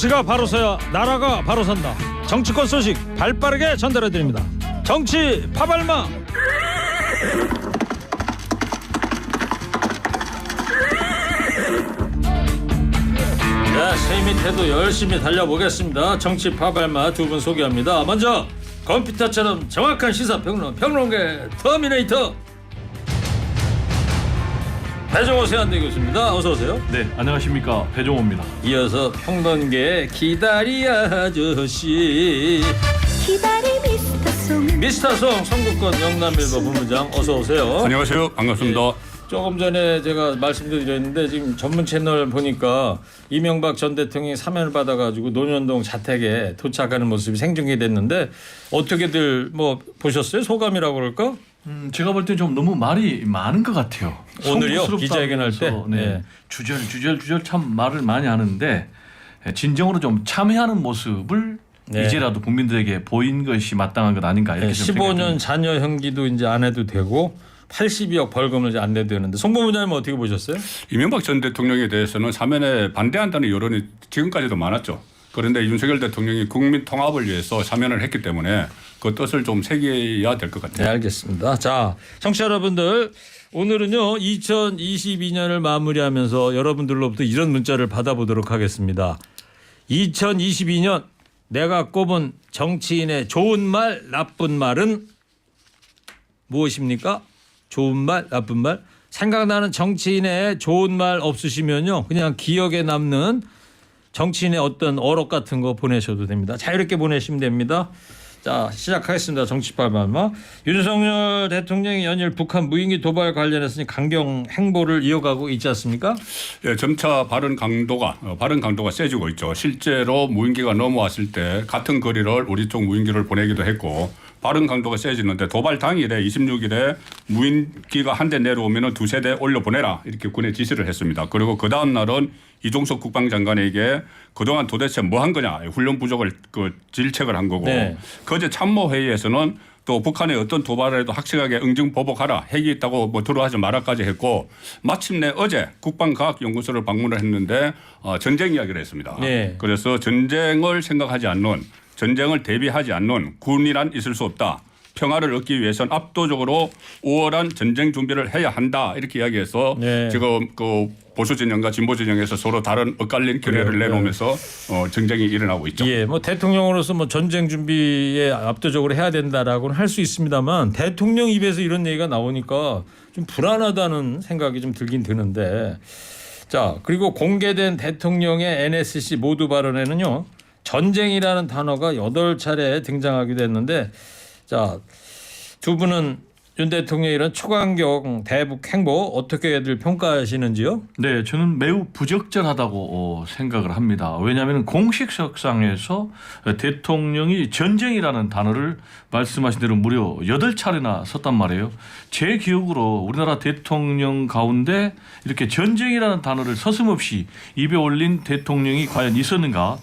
정치가 바로 서야 나라가 바로 선다. 정치권 소식 발빠르게 전달해드립니다. 정치 파발마. 자, 새 밑에도 열심히 달려보겠습니다. 정치 파발마 두 분 소개합니다. 먼저 컴퓨터처럼 정확한 시사평론 평론계 터미네이터 배종호 세한대 교수입니다. 어서 오세요. 네, 안녕하십니까, 배종호입니다. 이어서 평론계 기다리 아저씨 미스터송 선거권 영남일보 본부장 어서 오세요. 안녕하세요. 반갑습니다. 조금 전에 제가 말씀드렸는데 지금 전문 채널 보니까 이명박 전 대통령이 사면을 받아가지고 논현동 자택에 도착하는 모습이 생중계됐는데 어떻게들 뭐 보셨어요? 소감이라고 그럴까? 제가 볼 때 좀 너무 말이 많은 것 같아요. 오늘요? 송구스럽다 기자회견할 때? 하면서, 네. 네. 주절 참 말을 많이 하는데 진정으로 좀 참여하는 모습을 네. 이제라도 국민들에게 보인 것이 마땅한 것 아닌가 이렇게 좀 15년 생각합니다. 자녀 형기도 이제 안 해도 되고 80억 벌금을 이제 안 내도 되는데 송 본부장님 어떻게 보셨어요? 이명박 전 대통령에 대해서는 사면에 반대한다는 여론이 지금까지도 많았죠. 그런데 윤석열 대통령이 국민 통합을 위해서 사면을 했기 때문에 그 뜻을 좀 새겨야 될 것 같아요. 네, 알겠습니다. 자, 청취자 여러분들 오늘은요 2022년을 마무리하면서 여러분들로부터 이런 문자를 받아보도록 하겠습니다. 2022년 내가 꼽은 정치인의 좋은 말 나쁜 말은 무엇입니까? 좋은 말 나쁜 말 생각나는 정치인의 좋은 말 없으시면요 그냥 기억에 남는 정치인의 어떤 어록 같은 거 보내셔도 됩니다. 자유롭게 보내시면 됩니다. 자, 시작하겠습니다. 정치파발마. 윤석열 대통령이 연일 북한 무인기 도발 관련해서 강경 행보를 이어가고 있지 않습니까? 예, 점차 발언 강도가 세지고 있죠. 실제로 무인기가 넘어왔을 때 같은 거리를 우리 쪽 무인기를 보내기도 했고 발언 강도가 세지는데 도발 당일에 26일에 무인기가 한 대 내려오면 두세 대 올려보내라 이렇게 군에 지시를 했습니다. 그리고 그 다음 날은 이종석 국방장관에게 그동안 도대체 뭐 한 거냐 훈련 부족을 질책을 한 거고 네. 그제 참모회의에서는 또 북한의 어떤 도발에도 확실하게 응징 보복하라 핵이 있다고 뭐 들어하지 마라까지 했고 마침내 어제 국방과학연구소를 방문을 했는데 전쟁 이야기를 했습니다. 네. 그래서 전쟁을 생각하지 않는 전쟁을 대비하지 않는 군이란 있을 수 없다. 평화를 얻기 위해서는 압도적으로 우월한 전쟁 준비를 해야 한다. 이렇게 이야기해서 네. 지금 그 보수 진영과 진보 진영에서 서로 다른 엇갈린 견해를 내놓으면서 전쟁이 일어나고 있죠. 예, 뭐 대통령으로서 뭐 전쟁 준비에 압도적으로 해야 된다라고는 할 수 있습니다만 대통령 입에서 이런 얘기가 나오니까 좀 불안하다는 생각이 좀 들긴 드는데 자, 그리고 공개된 대통령의 NSC 모두 발언에는요. 전쟁이라는 단어가 8차례 등장하기도 했는데 자, 두 분은 윤 대통령의 이런 초강경 대북 행보 어떻게들 평가하시는지요? 네, 저는 매우 부적절하다고 생각을 합니다. 왜냐하면 공식석상에서 대통령이 전쟁이라는 단어를 말씀하신 대로 무려 8차례나 썼단 말이에요. 제 기억으로 우리나라 대통령 가운데 이렇게 전쟁이라는 단어를 서슴없이 입에 올린 대통령이 과연 있었는가?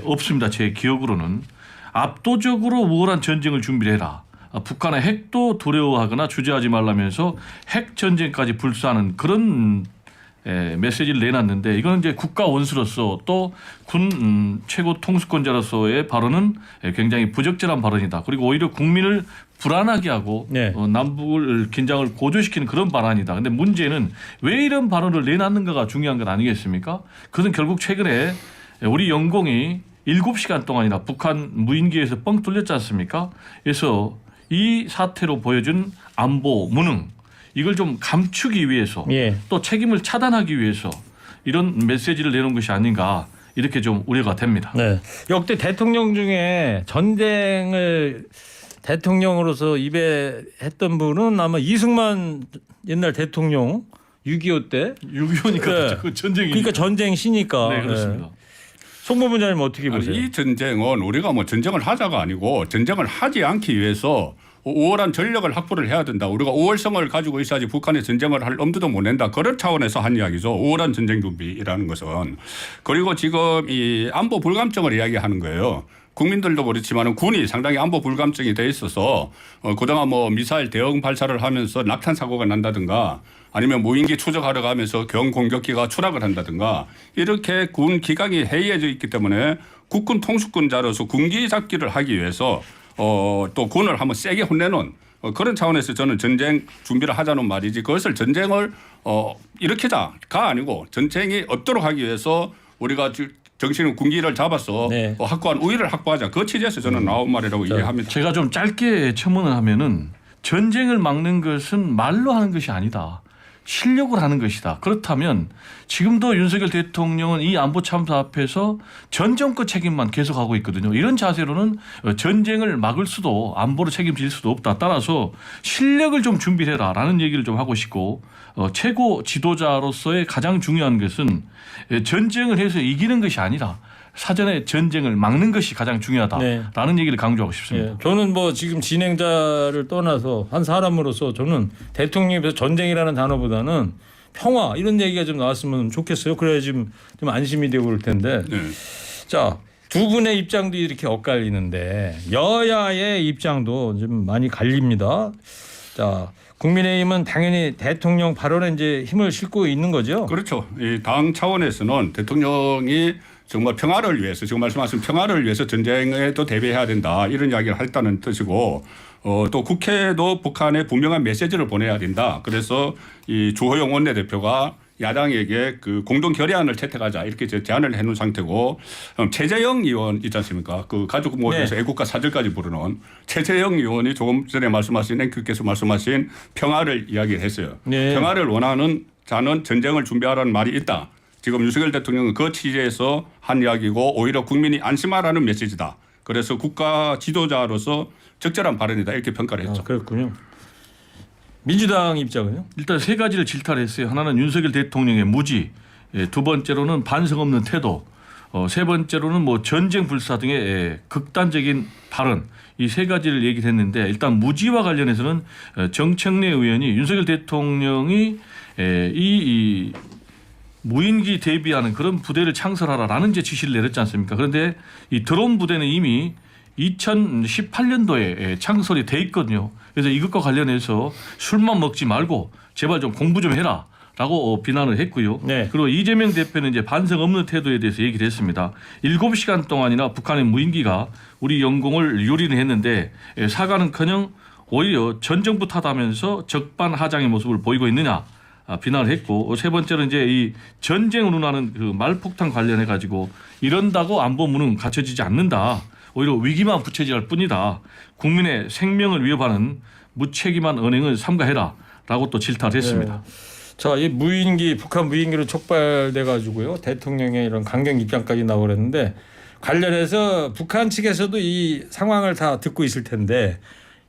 없습니다. 제 기억으로는. 압도적으로 우월한 전쟁을 준비를 해라. 북한의 핵도 두려워하거나 주저하지 말라면서 핵 전쟁까지 불사하는 그런 메시지를 내놨는데 이거는 이제 국가 원수로서 또 군 최고 통수권자로서의 발언은 굉장히 부적절한 발언이다. 그리고 오히려 국민을 불안하게 하고 네. 남북을 긴장을 고조시키는 그런 발언이다. 그런데 문제는 왜 이런 발언을 내놨는가가 중요한 건 아니겠습니까? 그것은 결국 최근에 우리 영공이 7시간 동안이나 북한 무인기에서 뻥 뚫렸지 않습니까? 그래서 이 사태로 보여준 안보 무능 이걸 좀 감추기 위해서 예. 또 책임을 차단하기 위해서 이런 메시지를 내놓은 것이 아닌가 이렇게 좀 우려가 됩니다. 네. 역대 대통령 중에 전쟁을 대통령으로서 입에 했던 분은 아마 이승만 옛날 대통령 6.25 때 6.25니까 네. 그 전쟁이 그러니까 전쟁 시니까. 네, 그렇습니다. 송 본부장님 어떻게 보세요? 이 전쟁은 우리가 뭐 전쟁을 하자가 아니고 전쟁을 하지 않기 위해서 우월한 전력을 확보를 해야 된다. 우리가 우월성을 가지고 있어야지 북한의 전쟁을 할 엄두도 못 낸다. 그런 차원에서 한 이야기죠. 우월한 전쟁 준비라는 것은. 그리고 지금 이 안보 불감증을 이야기하는 거예요. 국민들도 그렇지만 군이 상당히 안보 불감증이 돼 있어서 그동안 뭐 미사일 대응 발사를 하면서 낙탄 사고가 난다든가 아니면 무인기 추적하러 가면서 경공격기가 추락을 한다든가 이렇게 군 기강이 해이해져 있기 때문에 국군 통수권자로서 군기 잡기를 하기 위해서 또 군을 한번 세게 혼내는 그런 차원에서 저는 전쟁 준비를 하자는 말이지 그것을 전쟁을 일으키자가 아니고 전쟁이 없도록 하기 위해서 우리가 정신은 군기를 잡아서 네. 확고한 우위를 확보하자. 그 취지에서 저는 나온 말이라고 이해합니다. 제가 좀 짧게 첨언을 하면은 전쟁을 막는 것은 말로 하는 것이 아니다. 실력을 하는 것이다. 그렇다면 지금도 윤석열 대통령은 이 안보 참사 앞에서 전 정권 책임만 계속하고 있거든요. 이런 자세로는 전쟁을 막을 수도 안보를 책임질 수도 없다. 따라서 실력을 좀 준비해라라는 얘기를 좀 하고 싶고 최고 지도자로서의 가장 중요한 것은 전쟁을 해서 이기는 것이 아니라 사전에 전쟁을 막는 것이 가장 중요하다라는 네. 얘기를 강조하고 싶습니다. 예, 저는 뭐 지금 진행자를 떠나서 한 사람으로서 저는 대통령께서 전쟁이라는 단어보다는 평화 이런 얘기가 좀 나왔으면 좋겠어요. 그래야 좀 안심이 되고 그럴 텐데. 네. 자, 두 분의 입장도 이렇게 엇갈리는데 여야의 입장도 좀 많이 갈립니다. 자, 국민의힘은 당연히 대통령 발언에 이제 힘을 싣고 있는 거죠. 그렇죠. 이 당 차원에서는 대통령이 정말 평화를 위해서 지금 말씀하신 평화를 위해서 전쟁에도 대비해야 된다 이런 이야기를 했다는 뜻이고 또 국회도 북한에 분명한 메시지를 보내야 된다. 그래서 이 주호영 원내대표가 야당에게 그 공동 결의안을 채택하자 이렇게 제안을 해놓은 상태고 최재형 의원 있지 않습니까? 그 가족 모임에서 네. 애국가 사절까지 부르는 최재형 의원이 조금 전에 말씀하신 앵커께서 말씀하신 평화를 이야기를 했어요. 네. 평화를 원하는 자는 전쟁을 준비하라는 말이 있다. 지금 윤석열 대통령은 그 취지에서 한 이야기고 오히려 국민이 안심하라는 메시지다. 그래서 국가 지도자로서 적절한 발언이다 이렇게 평가를 했죠. 아, 그렇군요. 민주당 입장은요? 일단 세 가지를 질타했어요. 하나는 윤석열 대통령의 무지, 두 번째로는 반성 없는 태도, 세 번째로는 뭐 전쟁 불사 등의 극단적인 발언 이 세 가지를 얘기를 했는데 일단 무지와 관련해서는 정청래 의원이 윤석열 대통령이 이 무인기 대비하는 그런 부대를 창설하라라는 이제 지시를 내렸지 않습니까? 그런데 이 드론 부대는 이미 2018년도에 창설이 돼 있거든요. 그래서 이것과 관련해서 술만 먹지 말고 제발 좀 공부 좀 해라. 라고 비난을 했고요. 네. 그리고 이재명 대표는 이제 반성 없는 태도에 대해서 얘기를 했습니다. 7시간 동안이나 북한의 무인기가 우리 영공을 유린을 했는데 사과는커녕 오히려 전정부 탓하면서 적반하장의 모습을 보이고 있느냐. 비난을 했고 세 번째로 이제 이 전쟁으로 나는 그 말폭탄 관련해 가지고 이런다고 안보문은 갖춰지지 않는다. 오히려 위기만 부채질할 뿐이다. 국민의 생명을 위협하는 무책임한 언행을 삼가해라라고 또 질타를 했습니다. 네. 자, 이 무인기 북한 무인기로 촉발돼 가지고요 대통령의 이런 강경 입장까지 나오랬는데 관련해서 북한 측에서도 이 상황을 다 듣고 있을 텐데.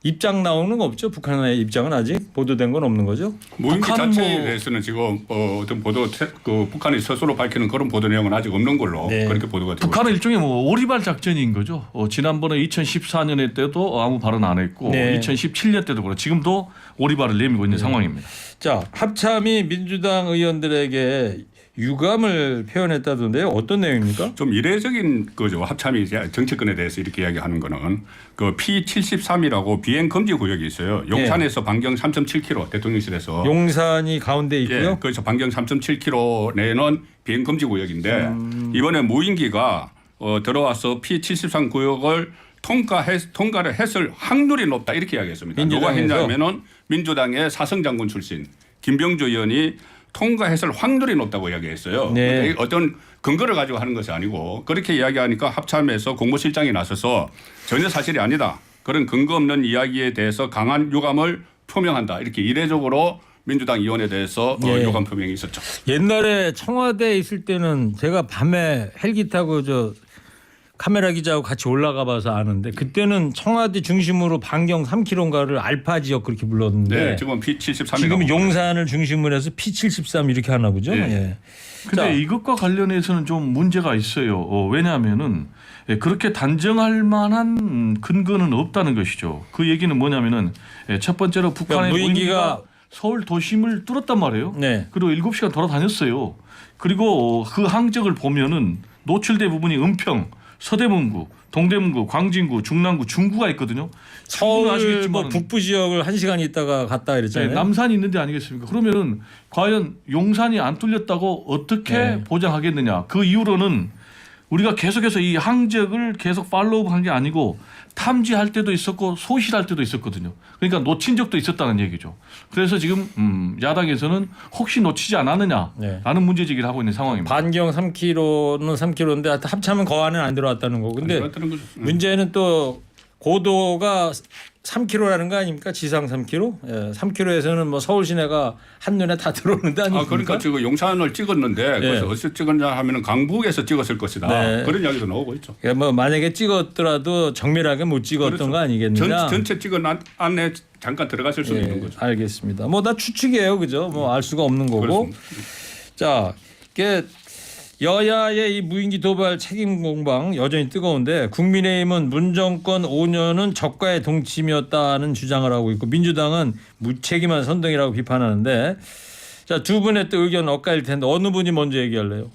입장 나오는 거 없죠? 북한의 입장은 아직 보도된 건 없는 거죠? 무인기 북한은 자체에 대해서는 지금 어떤 보도 그 북한이 스스로 밝히는 그런 보도 내용은 아직 없는 걸로 네. 그렇게 보도가 되고 북한은 있습니다. 일종의 뭐 오리발 작전인 거죠. 지난번에 2014년에 때도 아무 발언 안 했고 네. 2017년 때도 그렇고 지금도 오리발을 내밀고 있는 상황입니다. 자, 합참이 민주당 의원들에게 유감을 표현했다던데요. 어떤 내용입니까? 좀 이례적인 거죠. 합참이 이제 정치권에 대해서 이렇게 이야기하는 거는 그 P73이라고 비행 금지 구역이 있어요. 용산에서 반경 3.7km 대통령실에서 용산이 가운데 있고요. 예, 그래서 반경 3.7km 내는 비행 금지 구역인데 이번에 무인기가 들어와서 P73 구역을 통과를 했을 확률이 높다 이렇게 이야기했습니다. 누가 민주당에서? 했냐면은 민주당의 사성장군 출신 김병주 의원이 통과했을 확률이 높다고 이야기했어요. 네. 어떤 근거를 가지고 하는 것이 아니고 그렇게 이야기하니까 합참에서 국무실장이 나서서 전혀 사실이 아니다. 그런 근거 없는 이야기에 대해서 강한 유감을 표명한다. 이렇게 이례적으로 민주당 의원에 대해서 네. 유감 표명이 있었죠. 옛날에 청와대에 있을 때는 제가 밤에 헬기 타고 저 카메라 기자하고 같이 올라가 봐서 아는데 그때는 청와대 중심으로 반경 3km인가를 알파 지역 그렇게 불렀는데 네, 지금 P73. 지금 용산을 중심으로 해서 P73 이렇게 하나 보죠. 네. 예. 근데 자. 이것과 관련해서는 좀 문제가 있어요. 왜냐하면은 그렇게 단정할 만한 근거는 없다는 것이죠. 그 얘기는 뭐냐면은 첫 번째로 북한의 그러니까 무인기가 서울 도심을 뚫었단 말이에요. 네. 그리고 7시간 돌아다녔어요. 그리고 그 항적을 보면은 노출된 부분이 은평, 서대문구, 동대문구, 광진구, 중랑구, 중구가 있거든요. 서울 뭐 북부 지역을 1시간 있다가 갔다 이랬잖아요. 네, 남산이 있는데 아니겠습니까? 그러면은 과연 용산이 안 뚫렸다고 어떻게 네. 보장하겠느냐? 그 이후로는 우리가 계속해서 이 항적을 계속 팔로우한 게 아니고 탐지할 때도 있었고 소실할 때도 있었거든요. 그러니까 놓친 적도 있었다는 얘기죠. 그래서 지금 야당에서는 혹시 놓치지 않았느냐라는 네. 문제 제기를 하고 있는 상황입니다. 반경 3km는 3km인데 합참은 거 안에 안 들어왔다는 거. 근데 문제는 또 고도가 3km라는 거 아닙니까? 지상 3km? 예, 3km에서는 뭐 서울 시내가 한눈에 다 들어오는데 아닙니까? 그러니까 지금 용산을 찍었는데 그래서 어디서 찍었냐 하면은 강북에서 찍었을 것이다. 네. 그런 이야기도 나오고 있죠. 그러니까 뭐 만약에 찍었더라도 정밀하게 못 찍었던 그렇죠. 거 아니겠느냐? 전체 찍은 안에 잠깐 들어갔을 수도 있는 거죠. 알겠습니다. 뭐 다 추측이에요, 그죠? 뭐 알 수가 없는 거고. 그렇습니다. 자, 이게 여야의 이 무인기 도발 책임 공방 여전히 뜨거운데 국민의힘은 문 정권 5년은 적과의 동침이었다는 주장을 하고 있고 민주당은 무책임한 선동이라고 비판하는데 자, 두 분의 또 의견 엇갈릴 텐데 어느 분이 먼저 얘기할래요?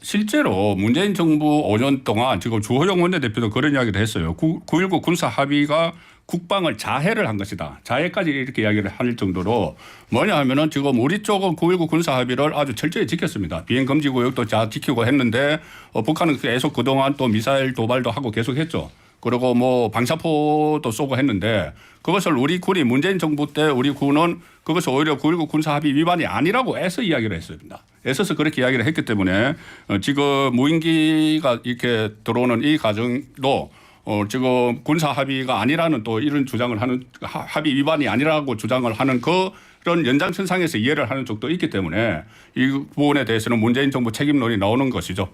실제로 문재인 정부 5년 동안 지금 주호영 원내대표도 그런 이야기를 했어요. 9.19 군사 합의가 국방을 자해를 한 것이다. 자해까지 이렇게 이야기를 할 정도로 뭐냐 하면은 지금 우리 쪽은 9.19 군사 합의를 아주 철저히 지켰습니다. 비행 금지 구역도 잘 지키고 했는데 북한은 계속 그동안 또 미사일 도발도 하고 계속 했죠. 그리고 뭐 방사포도 쏘고 했는데 그것을 우리 군이 문재인 정부 때 우리 군은 그것을 오히려 9.19 군사 합의 위반이 아니라고 애써 이야기를 했습니다. 애써서 그렇게 이야기를 했기 때문에 지금 무인기가 이렇게 들어오는 이 과정도 지금 군사 합의가 아니라는 또 이런 주장을 하는 합의 위반이 아니라고 주장을 하는 그런 연장선상에서 이해를 하는 쪽도 있기 때문에 이 부분에 대해서는 문재인 정부 책임론이 나오는 것이죠.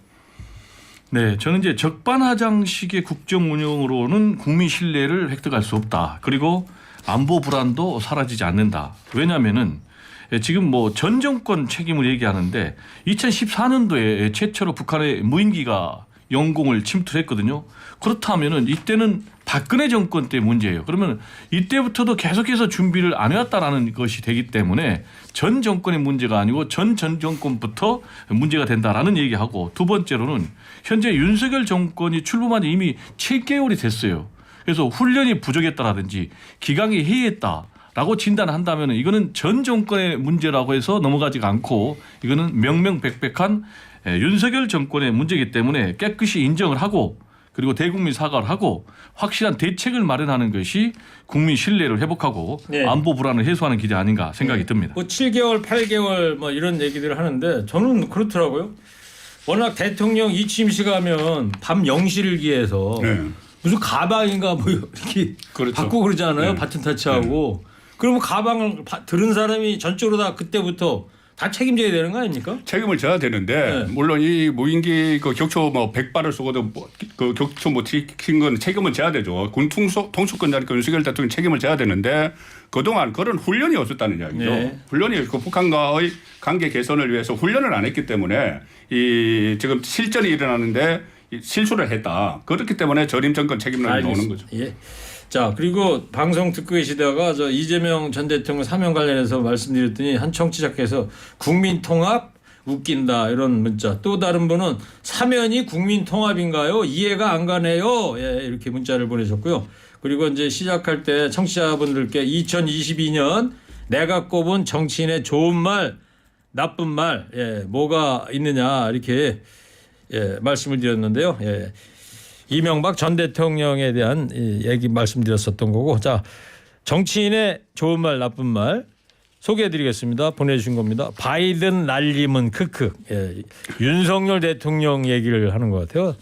네, 저는 이제 적반하장식의 국정 운영으로는 국민 신뢰를 획득할 수 없다. 그리고 안보 불안도 사라지지 않는다. 왜냐하면은 지금 뭐 전 정권 책임을 얘기하는데 2014년도에 최초로 북한의 무인기가 영공을 침투했거든요. 그렇다면은 이때는 박근혜 정권 때 문제예요. 그러면 이때부터도 계속해서 준비를 안 해왔다라는 것이 되기 때문에 전 정권의 문제가 아니고 전 정권부터 문제가 된다라는 얘기하고 두 번째로는 현재 윤석열 정권이 출범한 지 이미 7개월이 됐어요. 그래서 훈련이 부족했다라든지 기강이 해이했다라고 진단한다면 이거는 전 정권의 문제라고 해서 넘어가지가 않고 이거는 명명백백한 윤석열 정권의 문제이기 때문에 깨끗이 인정을 하고 그리고 대국민 사과를 하고 확실한 대책을 마련하는 것이 국민 신뢰를 회복하고 네. 안보 불안을 해소하는 길이 아닌가 생각이 듭니다. 뭐 7개월, 8개월 뭐 이런 얘기들을 하는데 저는 그렇더라고요. 워낙 대통령 이취임식 하면 밤 0시를 네. 무슨 가방인가 뭐 이렇게 그렇죠. 받고 그러잖아요. 네. 바튼 터치하고. 그러면 가방을 들은 사람이 전적으로 다 그때부터 다 책임져야 되는 거 아닙니까? 책임을 져야 되는데 물론 이 무인기 그 격초 뭐 100발을 쏘고도 그 격초 못 지킨 건 책임을 져야 되죠. 군 통수권자니까 윤석열 대통령 책임을 져야 되는데 그동안 그런 훈련이 없었다는 이야기죠. 네. 훈련이 그 북한과의 관계 개선을 위해서 훈련을 안 했기 때문에 이 지금 실전이 일어나는데 실수를 했다. 그렇기 때문에 전임 정권 책임론이 나오는 거죠. 예. 자, 그리고 방송 듣고 계시다가 저 이재명 전 대통령 사면 관련해서 말씀드렸더니 한 청취자께서 국민 통합 웃긴다 이런 문자. 또 다른 분은 사면이 국민 통합인가요? 이해가 안 가네요. 예, 이렇게 문자를 보내셨고요. 그리고 이제 시작할 때 청취자분들께 2022년 내가 꼽은 정치인의 좋은 말, 나쁜 말, 예, 뭐가 있느냐 이렇게 예, 말씀을 드렸는데요. 예. 이명박 전 대통령에 대한 얘기 말씀드렸었던 거고, 자, 정치인의 좋은 말 나쁜 말 소개해드리겠습니다. 보내주신 겁니다. 바이든 날림은 크크. 예, 윤석열 대통령 얘기를 하는 것 같아요.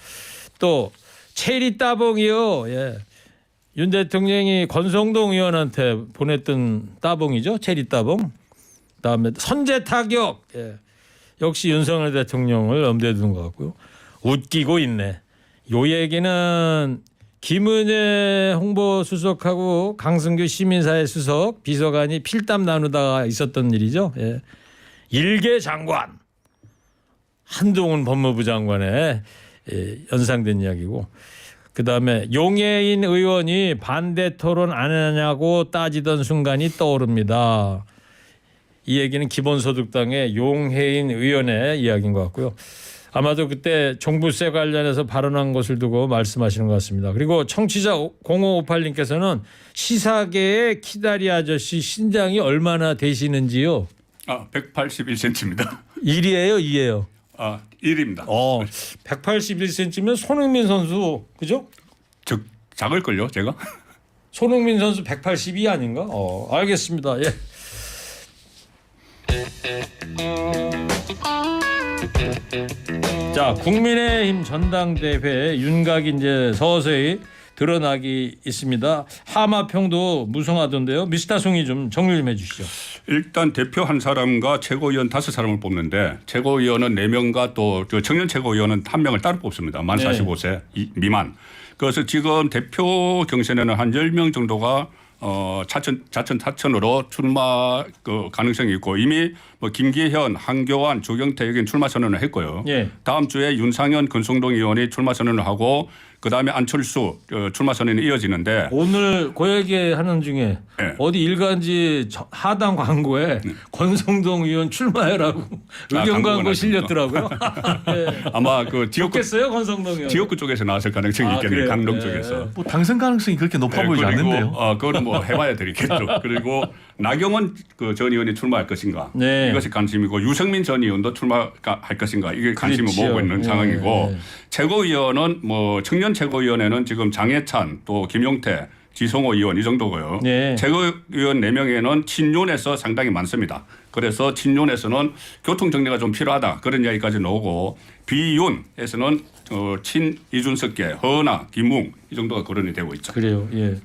또 체리 따봉이요. 예, 윤 대통령이 권성동 의원한테 보냈던 따봉이죠. 체리 따봉. 그다음에 선제 타격. 예, 역시 윤석열 대통령을 염두에 두는 것 같고요. 웃기고 있네. 요 얘기는 김은혜 홍보수석하고 강승규 시민사회 수석 비서관이 필담 나누다가 있었던 일이죠. 예. 일개 장관 한동훈 법무부 장관의 연상된 이야기고 그다음에 용해인 의원이 반대 토론 안 하냐고 따지던 순간이 떠오릅니다. 이 얘기는 기본소득당의 용해인 의원의 이야기인 것 같고요. 아마도 그때 종부세 관련해서 발언한 것을 두고 말씀하시는 것 같습니다. 그리고 청취자 0558님께서는 시사계의 키다리 아저씨 신장이 얼마나 되시는지요? 181cm입니다. 1이에요, 2예요? 1입니다. 181cm면 손흥민 선수 그죠? 작을걸요, 제가? 손흥민 선수 182 아닌가? 알겠습니다. 예. 자, 국민의힘 전당대회 윤곽이 이제 서서히 드러나기 있습니다. 하마평도 무성하던데요. 미스터 송이 좀 정리 좀 해주시죠. 일단 대표 한 사람과 최고위원 5사람을 뽑는데 최고위원은 4명과 또 청년 최고위원은 1명을 따로 뽑습니다. 만 45세 미만. 그래서 지금 대표 경선에는 한 10명 정도가 자천 타천으로 출마 그 가능성이 있고 이미 뭐 김기현, 한교안, 조경태 여기는 출마 선언을 했고요. 예. 다음 주에 윤상현, 권성동 의원이 출마 선언을 하고 그다음에 안철수 출마 선언이 이어지는데 오늘 그 얘기하는 중에 네. 어디 일간지 하당 광고에 권성동 의원 출마해라고 의견 광고 실렸더라고요. 네. 아마 그 지역구 좋겠어요, 권성동 의원. 지역구 쪽에서 나왔을 가능성이 있겠네요. 그래요? 강릉 네. 쪽에서. 뭐 당선 가능성이 그렇게 높아 보이지 않는데요. 그거는 뭐 해봐야 되겠죠. 그리고 나경원 그 전 의원이 출마할 것인가 네. 이것이 관심이고 유승민 전 의원도 출마할 것인가 이게 관심을 그렇지요. 모으고 있는 네. 상황이고 최고위원은 뭐 청년 최고위원회는 지금 장해찬 또 김용태 지성호 의원 이 정도고요. 네. 최고위원 4명에는 친윤에서 상당히 많습니다. 그래서 친윤에서는 교통 정리가 좀 필요하다 그런 이야기까지 나오고 비윤에서는 친 이준석계, 허나, 김웅 이 정도가 거론이 되고 있죠. 그래요. 예.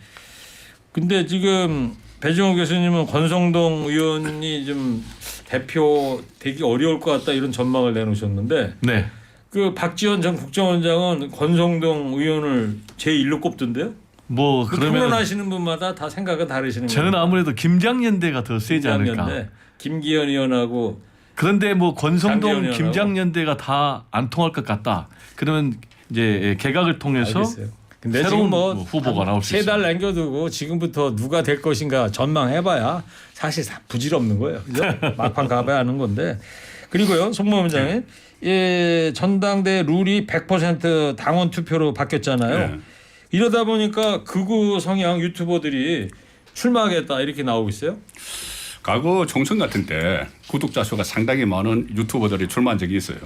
근데 지금 배정호 교수님은 권성동 의원이 좀 대표 되기 어려울 것 같다 이런 전망을 내놓으셨는데 네. 그 박지원 전 국정원장은 권성동 의원을 제1로 꼽던데요? 뭐 그러면 토론하시는 분마다 다 생각은 다르시는 거예요. 저는 아무래도 김장연대가 더 세지 않을까. 김장연대, 김기현 의원하고 그런데 뭐 권성동, 장기현이라고? 김장연대가 다 안 통할 것 같다. 그러면 이제 개각을 통해서 알겠어요. 근데 새로운 지금 뭐 후보가 나올 수 3달 있습니다. 남겨두고 지금부터 누가 될 것인가 전망해봐야 사실 다 부질없는 거예요. 그죠? 막판 가봐야 하는 건데. 그리고요, 송모원장님, 예, 전당대 룰이 100% 당원 투표로 바뀌었잖아요. 네. 이러다 보니까 극우 성향 유튜버들이 출마하겠다 이렇게 나오고 있어요. 과거 총선 같은 때 구독자 수가 상당히 많은 유튜버들이 출마한 적이 있어요.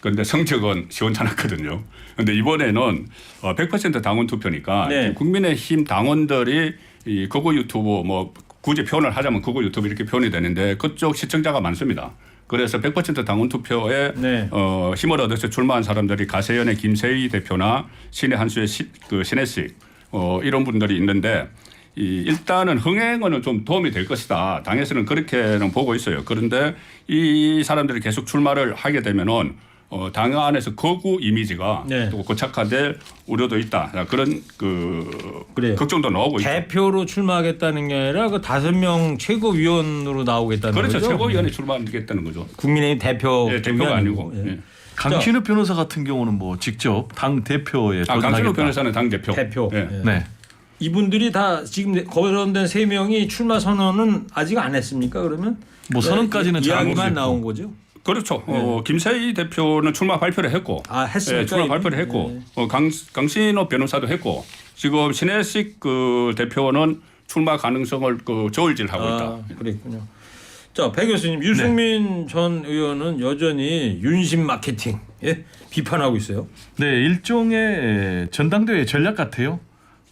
그런데 성적은 시원찮았거든요. 그런데 이번에는 100% 당원 투표니까 네. 국민의힘 당원들이 이 극우 유튜브 뭐 굳이 표현을 하자면 극우 유튜브 이렇게 표현이 되는데 그쪽 시청자가 많습니다. 그래서 100% 당원 투표에 네. 힘을 얻어서 출마한 사람들이 가세연의 김세희 대표나 신의 한수의 신혜식 이런 분들이 있는데 일단은 흥행은 좀 도움이 될 것이다. 당에서는 그렇게는 보고 있어요. 그런데 이 사람들이 계속 출마를 하게 되면은 당 안에서 거구 이미지가 네. 또 고착화될 우려도 있다. 그런 그래요. 걱정도 나오고 있죠. 대표로 출마하겠다는 게 아니라 그 5명 최고위원으로 나오겠다는 그렇죠. 거죠. 최고위원이 출마하겠다는 거죠. 국민의힘 대표 예, 대표가 아니고. 예. 예. 강신우 변호사 같은 경우는 뭐 직접 당 대표에 강신호 도전하겠다. 변호사는 당 대표. 대표. 예. 예. 네. 이분들이 다 지금 거론된 3명이 출마 선언은 아직 안 했습니까? 그러면 뭐 선언까지는 잘 이야기만 모르겠고. 나온 거죠. 그렇죠. 김세희 대표는 출마 발표를 했고, 했습니까? 출마 이미? 발표를 했고, 네. 강신호 변호사도 했고, 지금 신혜식 대표는 출마 가능성을 저울질하고 있다. 그랬군요. 자, 배 교수님, 유승민 전 의원은 여전히 윤심 마케팅 비판하고 있어요. 네, 일종의 전당대회 전략 같아요.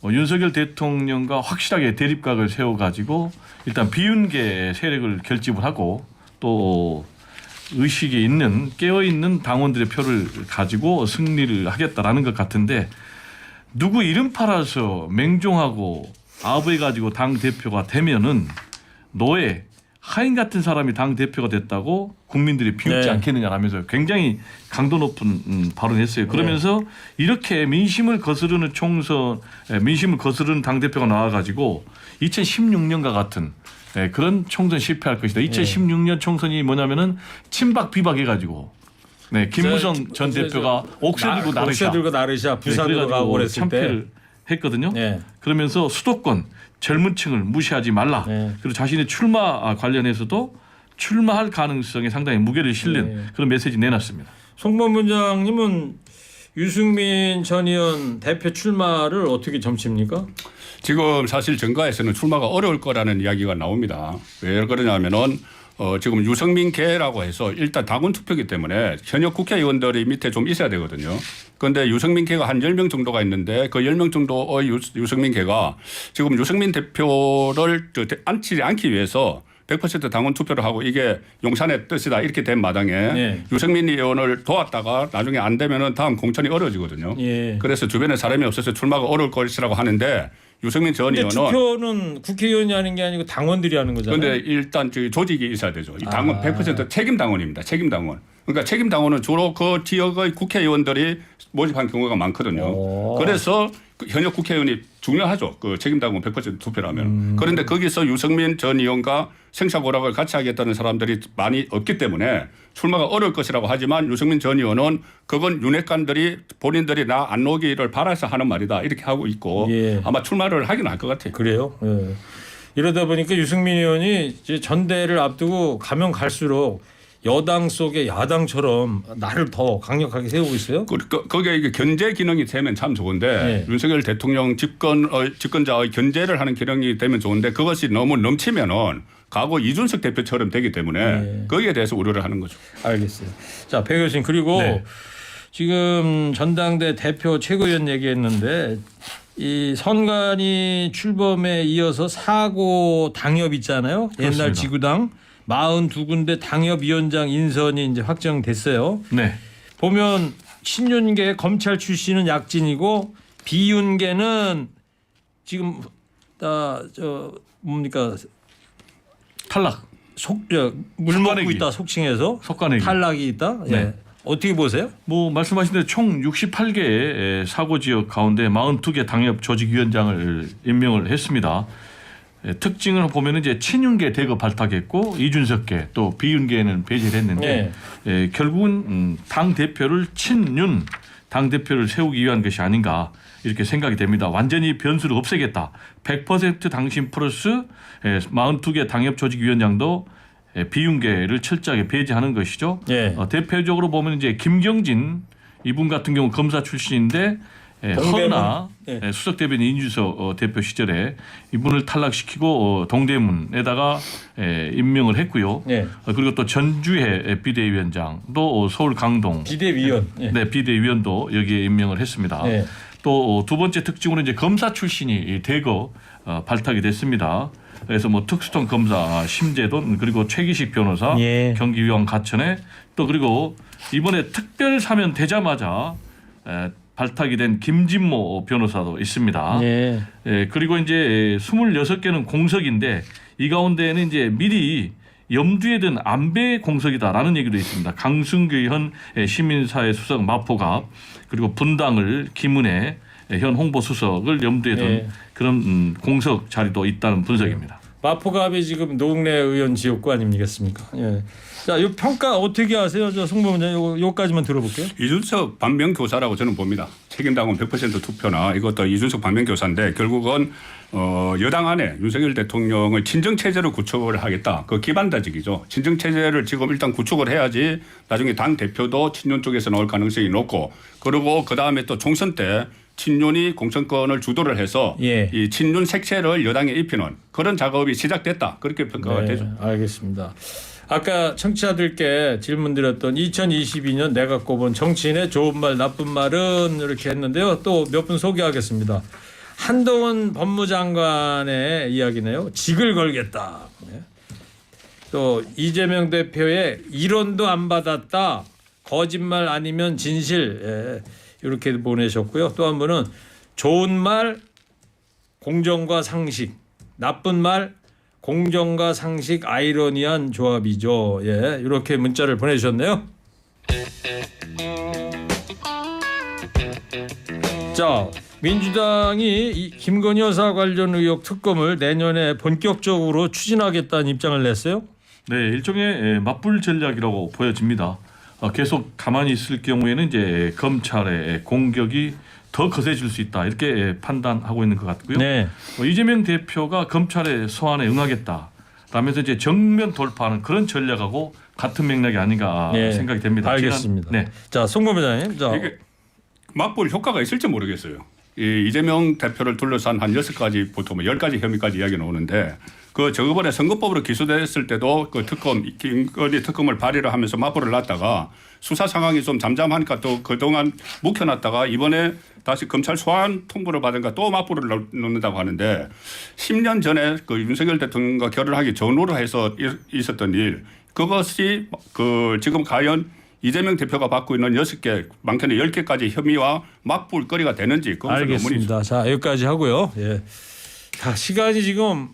윤석열 대통령과 확실하게 대립각을 세워가지고 일단 비윤계 세력을 결집을 하고 또 의식이 있는 깨어있는 당원들의 표를 가지고 승리를 하겠다라는 것 같은데 누구 이름 팔아서 맹종하고 아부해가지고 당 대표가 되면은 노예 하인 같은 사람이 당 대표가 됐다고 국민들이 비웃지 네. 않겠느냐라면서 굉장히 강도 높은 발언했어요. 그러면서 이렇게 민심을 거스르는 민심을 거스르는 당 대표가 나와가지고 2016년과 같은 그런 총선 실패할 것이다. 2016년 총선이 뭐냐면은 친박 비박해가지고 네, 김무성 전 대표가 옥새 들고 나르샤 부산으로 가고 그랬을 때 참패를 했거든요. 네. 그러면서 수도권 젊은 층을 무시하지 말라. 네. 그리고 자신의 출마 관련해서도 출마할 가능성에 상당히 무게를 실는 그런 메시지 내놨습니다. 송 본부장님은 유승민 전 의원 대표 출마를 어떻게 점칩니까? 지금 사실 정가에서는 출마가 어려울 거라는 이야기가 나옵니다. 왜 그러냐면은 지금 유승민계라고 해서 일단 당원 투표기 때문에 현역 국회의원들이 밑에 좀 있어야 되거든요. 그런데 유승민계가 한 10명 정도가 있는데 그 10명 정도의 유승민계가 지금 유승민 대표를 앉히지 않기 위해서 100% 당원 투표를 하고 이게 용산의 뜻이다 이렇게 된 마당에 네. 유승민 의원을 도왔다가 나중에 안 되면은 다음 공천이 어려워지거든요. 예. 그래서 주변에 사람이 없어서 출마가 어려울 것이라고 하는데 유승민 전 근데 의원은 투표는 국회의원이 하는 게 아니고 당원들이 하는 거잖아요. 그런데 일단 조직이 있어야 되죠. 이 당원 100% 책임 당원입니다. 책임 당원. 그러니까 책임 당원은 주로 그 지역의 국회의원들이 모집한 경우가 많거든요. 오. 그래서 그 현역 국회의원이 중요하죠. 그 책임 당원 100% 투표를 하면. 그런데 거기서 유승민 전 의원과 생사고락을 같이 하겠다는 사람들이 많이 없기 때문에 출마가 어려울 것이라고 하지만 유승민 전 의원은 그건 윤핵관들이 본인들이 나 안 오기를 바라서 하는 말이다 이렇게 하고 있고 예. 아마 출마를 하긴 할 것 같아요. 그래요. 예. 이러다 보니까 유승민 의원이 이제 전대를 앞두고 가면 갈수록 여당 속의 야당처럼 나를 더 강력하게 세우고 있어요. 거기에 이게 견제 기능이 되면 참 좋은데 네. 윤석열 대통령 집권자의 견제를 하는 기능이 되면 좋은데 그것이 너무 넘치면은 과거 이준석 대표처럼 되기 때문에 네. 거기에 대해서 우려를 하는 거죠. 알겠어요. 자, 배 교수님 그리고 네. 지금 전당대 대표 최고위원 얘기했는데 이 선관위 출범에 이어서 사고 당협 있잖아요. 그렇습니다. 옛날 지구당 42군데 당협위원장 인선이 이제 확정됐어요. 네. 보면 신윤계 검찰 출신은 약진이고 비윤계는 지금 뭡니까 탈락. 물 먹고 속가내기. 있다 속칭해서 속가내기. 탈락이 있다. 네. 예. 어떻게 보세요? 뭐 말씀하신 대로 총 68개의 사고 지역 가운데 42개 당협 조직위원장을 임명을 했습니다. 특징을 보면 이제 친윤계 대거 발탁했고 이준석계 또 비윤계는 배제를 했는데 결국은 당 대표를 친윤 당 대표를 세우기 위한 것이 아닌가 이렇게 생각이 됩니다. 완전히 변수를 없애겠다. 100% 당신 플러스 42개 당협 조직위원장도 비윤계를 철저하게 배제하는 것이죠. 예. 대표적으로 보면 이제 김경진 이분 같은 경우 검사 출신인데 허나 예. 수석 대변인 이준석 대표 시절에 이분을 탈락시키고 동대문에다가 임명을 했고요. 예. 그리고 또 전주회 비대위원장도 서울 강동 비대위원. 예. 네, 비대위원도 여기에 임명을 했습니다. 예. 또 두 번째 특징으로 이제 검사 출신이 대거 발탁이 됐습니다. 그래서 뭐 특수통 검사 심재돈 그리고 최기식 변호사 예. 경기위원 가천에 또 그리고 이번에 특별 사면 되자마자 발탁이 된 김진모 변호사도 있습니다. 예. 그리고 이제 26개는 공석인데 이 가운데에는 이제 미리 염두에 든 안배 공석이다라는 얘기도 있습니다. 강승규 현 시민사회 수석 마포갑 그리고 분당을 김은혜 현 홍보수석을 염두에 둔 예. 그런 공석 자리도 있다는 분석입니다. 마포갑이 지금 노웅래 의원 지역구 아닙니겠습니까? 예. 자, 이 평가 어떻게 하세요? 저 송범원장 요까지만 들어볼게요. 이준석 반면교사라고 저는 봅니다. 책임당원 100% 투표나 이것도 이준석 반면교사인데 결국은 여당 안에 윤석열 대통령의 친정체제를 구축을 하겠다. 그 기반다직이죠. 친정체제를 지금 일단 구축을 해야지 나중에 당 대표도 친윤 쪽에서 나올 가능성이 높고 그리고 그다음에 또 총선 때 친윤이 공천권을 주도를 해서 예. 이 친윤 색채를 여당에 입히는 그런 작업이 시작됐다. 그렇게 평가가 되죠. 알겠습니다. 아까 청취자들께 질문 드렸던 2022년 내가 꼽은 정치인의 좋은 말 나쁜 말은 이렇게 했는데요. 또 몇 분 소개하겠습니다. 한동훈 법무장관의 이야기네요. 직을 걸겠다. 또 이재명 대표의 이론도 안 받았다. 거짓말 아니면 진실. 이렇게 보내셨고요. 또 한 분은 좋은 말 공정과 상식, 나쁜 말 공정과 상식 아이러니한 조합이죠. 예, 이렇게 문자를 보내주셨네요. 자, 민주당이 이 김건희 여사 관련 의혹 특검을 내년에 본격적으로 추진하겠다는 입장을 냈어요. 네, 일종의 맞불 전략이라고 보여집니다. 계속 가만히 있을 경우에는 이제 검찰의 공격이 더 거세질 수 있다 이렇게 판단하고 있는 것 같고요. 네. 이재명 대표가 검찰의 소환에 응하겠다. 라면서 이제 정면 돌파하는 그런 전략하고 같은 맥락이 아닌가 네. 생각이 됩니다. 알겠습니다. 네. 자, 송범 회장님. 자, 이게 맞불 효과가 있을지 모르겠어요. 이 이재명 대표를 둘러싼 한 6가지 보통 10가지 혐의까지 이야기 나오는데 그 저번에 선거법으로 기소됐을 때도 그 특검 김건희 특검을 발의를 하면서 맞불을 놨다가 수사 상황이 좀 잠잠하니까 또 그동안 묵혀놨다가 이번에 다시 검찰 소환 통보를 받으니까 또 맞불을 놓는다고 하는데 10년 전에 그 윤석열 대통령과 결혼하기 전후로 해서 있었던 일 그것이 그 지금 과연 이재명 대표가 받고 있는 6개, 많게는 10개까지 혐의와 맞불거리가 되는지 그것은 알겠습니다. 자, 여기까지 하고요. 예. 자, 시간이 지금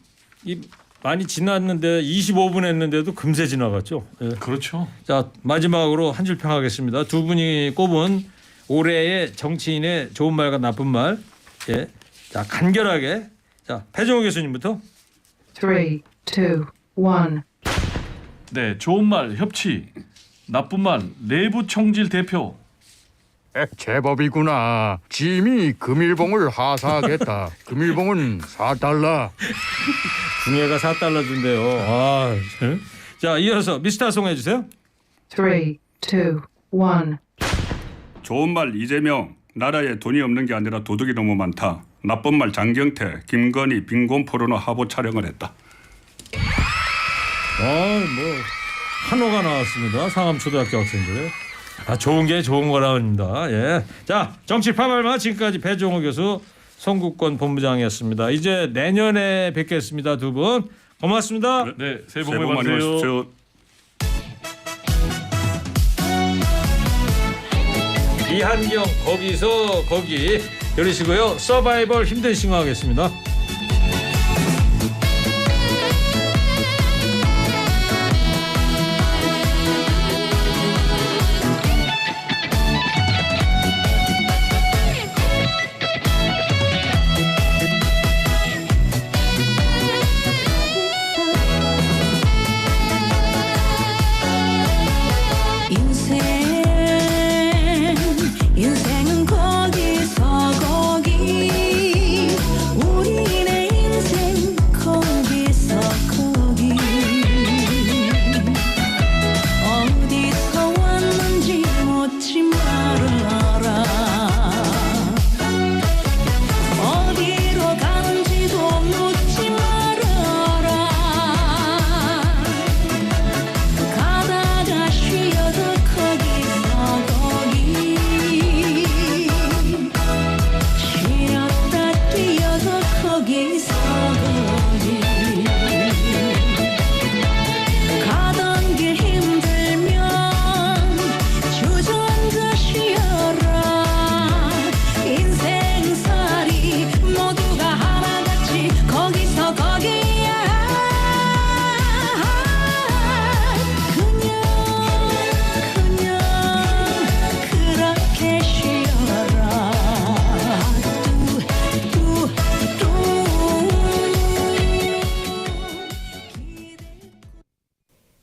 많이 지났는데 25분 했는데도 금세 지나갔죠. 예. 그렇죠. 자, 마지막으로 한 줄 평하겠습니다. 두 분이 꼽은 올해의 정치인의 좋은 말과 나쁜 말. 예. 자, 간결하게. 자, 배정호 교수님부터. 3, 2, 1. 네, 좋은 말 협치, 나쁜 말 내부 총질 대표. 제법이구나. 짐이 금일봉을 하사하겠다. 금일봉은 4달러. 중회가 4달러 준대요. 아, 예. 자, 이어서 미스터 송 해주세요. 3, 2, 1. 좋은 말 이재명 나라에 돈이 없는 게 아니라 도둑이 너무 많다. 나쁜 말 장경태 김건희 빈곤 포르노 화보 촬영을 했다. 한호가 나왔습니다. 상암초등학교 학생들. 아, 좋은 게 좋은 거랍니다. 예. 자, 정치 파발마 지금까지 배종호 교수, 송국권 본부장이었습니다. 이제 내년에 뵙겠습니다. 두 분 고맙습니다. 네, 새해 복 새해 복 많이 많이 받으세요. 받으십시오. 이한경 거기서 거기 들으시고요. 서바이벌 힘든 싱어하겠습니다. 인생은 거기서 거기 우리네 인생 거기서 거기 어디서 왔는지 묻지 말아라 어디로 가는지도 묻지 말아라 가다가 쉬어도 거기서 거기 쉬었다 뛰어도 거기서 거기 가던 길 힘들면 주저앉아 쉬어라 인생살이 모두가 하나같이 거기서 거기야 그냥 그렇게 쉬어라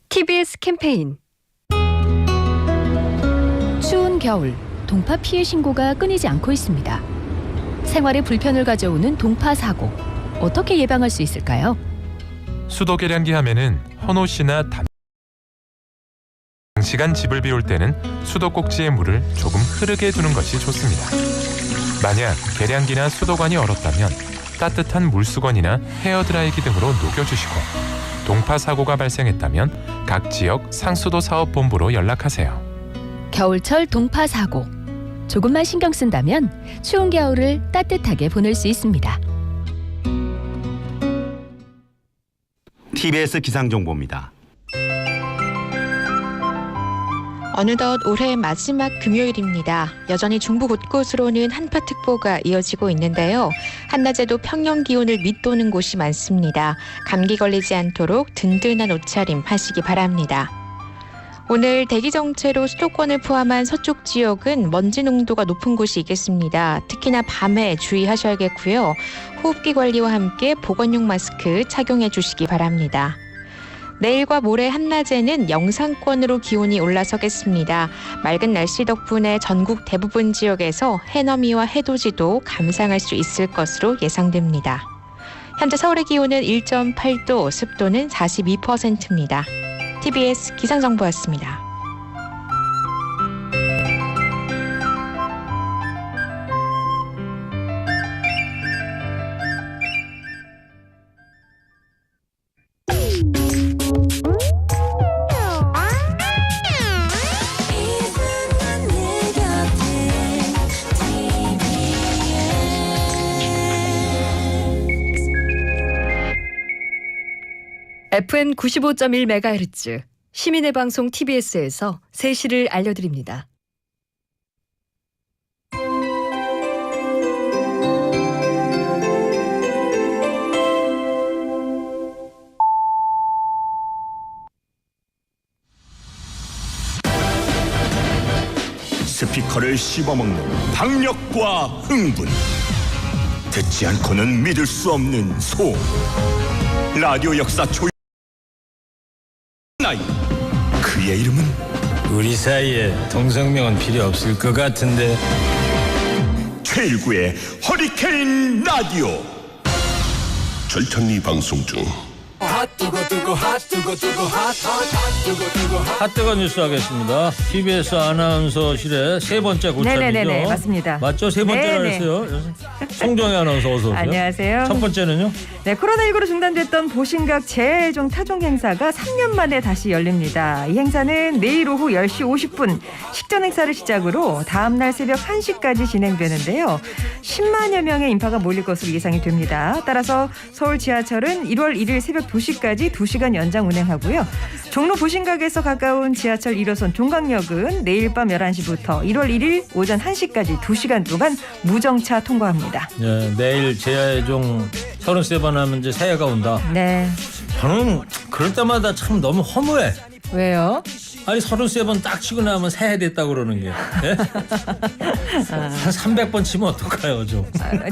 TBS 캠페인 추운 겨울 동파 피해 신고가 끊이지 않고 있습니다. 생활에 불편을 가져오는 동파 사고 어떻게 예방할 수 있을까요? 수도 계량기 하면은 헌호 씨나 장시간 집을 비울 때는 수도꼭지에 물을 조금 흐르게 두는 것이 좋습니다. 만약 계량기나 수도관이 얼었다면 따뜻한 물수건이나 헤어드라이기 등으로 녹여주시고 동파 사고가 발생했다면 각 지역 상수도 사업본부로 연락하세요. 겨울철 동파 사고 조금만 신경 쓴다면 추운 겨울을 따뜻하게 보낼 수 있습니다. TBS 기상정보입니다. 어느덧 올해 마지막 금요일입니다. 여전히 중부 곳곳으로는 한파특보가 이어지고 있는데요. 한낮에도 평년 기온을 밑도는 곳이 많습니다. 감기 걸리지 않도록 든든한 옷차림 하시기 바랍니다. 오늘 대기 정체로 수도권을 포함한 서쪽 지역은 먼지 농도가 높은 곳이 있겠습니다. 특히나 밤에 주의하셔야겠고요. 호흡기 관리와 함께 보건용 마스크 착용해 주시기 바랍니다. 내일과 모레 한낮에는 영상권으로 기온이 올라서겠습니다. 맑은 날씨 덕분에 전국 대부분 지역에서 해넘이와 해돋이도 감상할 수 있을 것으로 예상됩니다. 현재 서울의 기온은 1.8도, 습도는 42%입니다. TBS 기상정보였습니다. FM 95.1MHz 시민의 방송 TBS에서 3시를 알려드립니다. 스피커를 씹어먹는 박력과 흥분, 듣지 않고는 믿을 수 없는 소음. 라디오 역사 나이, 그의 이름은 우리 사이에 동성명은 필요 없을 것 같은데. 최일구의 허리케인 라디오. 절찬리 방송 중. 핫뜨거 뉴스 하겠습니다. TBS 아나운서실의 세 번째 고참이죠. 네네네, 맞습니다. 맞죠? 세 번째라 네네. 했어요. 송정혜 아나운서 어서 오세요. 안녕하세요. 첫 번째는요? 네, 코로나19로 중단됐던 보신각 재종 타종 행사가 3년 만에 다시 열립니다. 이 행사는 내일 오후 10시 50분 식전 행사를 시작으로 다음 날 새벽 1시까지 진행되는데요. 10만여 명의 인파가 몰릴 것으로 예상이 됩니다. 따라서 서울 지하철은 1월 1일 새벽 2시까지 2시간 연장 운행하고요. 종로 보신각에서 가까운 지하철 1호선 종강역은 내일 밤 11시부터 1월 1일 오전 1시까지 2시간 동안 무정차 통과합니다. 네, 내일 재종 33번 하면 이제 새해가 온다. 네. 저는 그럴 때마다 참 너무 허무해. 왜요? 아니 33번 딱 치고 나면 새해 됐다고 그러는 게. 네? 한 300번 치면 어떡해요 좀.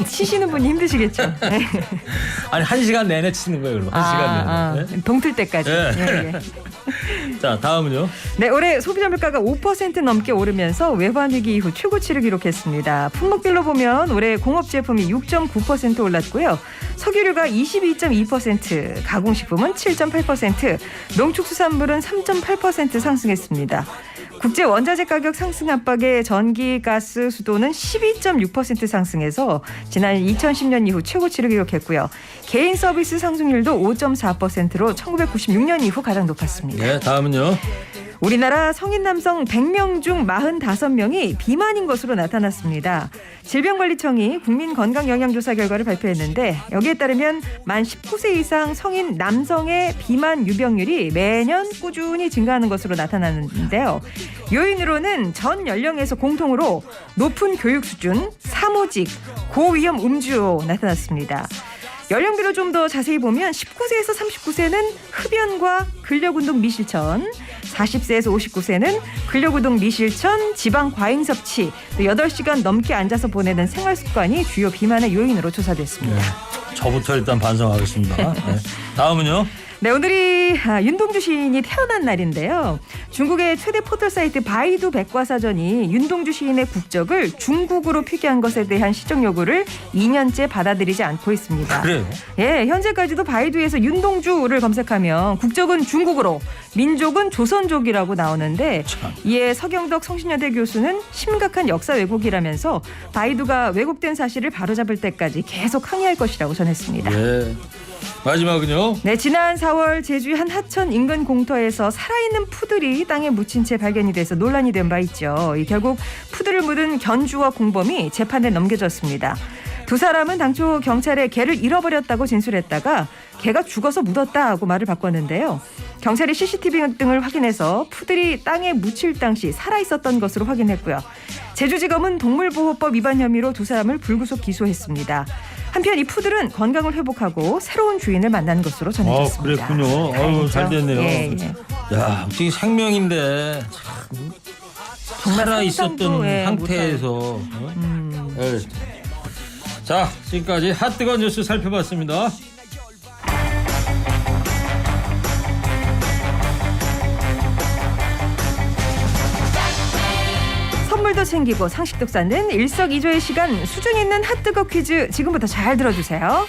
치시는 분이 힘드시겠죠. 아니 1시간 내내 치는 거예요 그럼. 1시간 내내. 네? 동틀 때까지. 네. 예, 예. 자 다음은요. 네, 올해 소비자 물가가 5% 넘게 오르면서 외환 위기 이후 최고치를 기록했습니다. 품목별로 보면 올해 공업 제품이 6.9% 올랐고요. 석유류가 22.2%, 가공식품은 7.8%, 농축수산물은 3.8% 상승했습니다. 국제 원자재 가격 상승 압박에 전기, 가스, 수도는 12.6% 상승해서 지난 2010년 이후 최고치를 기록했고요. 개인 서비스 상승률도 5.4%로 1996년 이후 가장 높았습니다. 네, 다음은요. 우리나라 성인 남성 100명 중 45명이 비만인 것으로 나타났습니다. 질병관리청이 국민건강영양조사 결과를 발표했는데 여기에 따르면 만 19세 이상 성인 남성의 비만 유병률이 매년 꾸준히 증가하는 것으로 나타나는데요. 요인으로는 전 연령에서 공통으로 높은 교육 수준, 사무직, 고위험 음주로 나타났습니다. 연령별로 좀 더 자세히 보면 19세에서 39세는 흡연과 근력운동 미실천, 40세에서 59세는 근력운동 미실천, 지방 과잉 섭취, 또 8시간 넘게 앉아서 보내는 생활 습관이 주요 비만의 요인으로 조사됐습니다. 네, 저부터 일단 반성하겠습니다. 네. 다음은요. 네, 오늘이 윤동주 시인이 태어난 날인데요. 중국의 최대 포털 사이트 바이두 백과사전이 윤동주 시인의 국적을 중국으로 표기한 것에 대한 시정 요구를 2년째 받아들이지 않고 있습니다. 그래요? 예, 현재까지도 바이두에서 윤동주를 검색하면 국적은 중국으로, 민족은 조선족이라고 나오는데 이에 서경덕 성신여대 교수는 심각한 역사 왜곡이라면서 바이두가 왜곡된 사실을 바로잡을 때까지 계속 항의할 것이라고 전했습니다. 네. 마지막은요. 네, 지난 4월 제주의 한 하천 인근 공터에서 살아있는 푸들이 땅에 묻힌 채 발견이 돼서 논란이 된 바 있죠. 결국 푸들을 묻은 견주와 공범이 재판에 넘겨졌습니다. 두 사람은 당초 경찰에 개를 잃어버렸다고 진술했다가 개가 죽어서 묻었다고 말을 바꿨는데요. 경찰이 CCTV 등을 확인해서 푸들이 땅에 묻힐 당시 살아있었던 것으로 확인했고요. 제주지검은 동물보호법 위반 혐의로 두 사람을 불구속 기소했습니다. 한편 이 푸들은 건강을 회복하고 새로운 주인을 만난 것으로 전해졌습니다. 그랬군요. 아유, 잘 됐네요. 예, 예. 야, 어떻게 생명인데 참 살아 있었던 예, 상태에서. 네. 자, 지금까지 핫뜨거 뉴스 살펴봤습니다. 돈도 챙기고 상식도 쌓는 일석이조의 시간, 수준 있는 핫뜨거 퀴즈 지금부터 잘 들어주세요.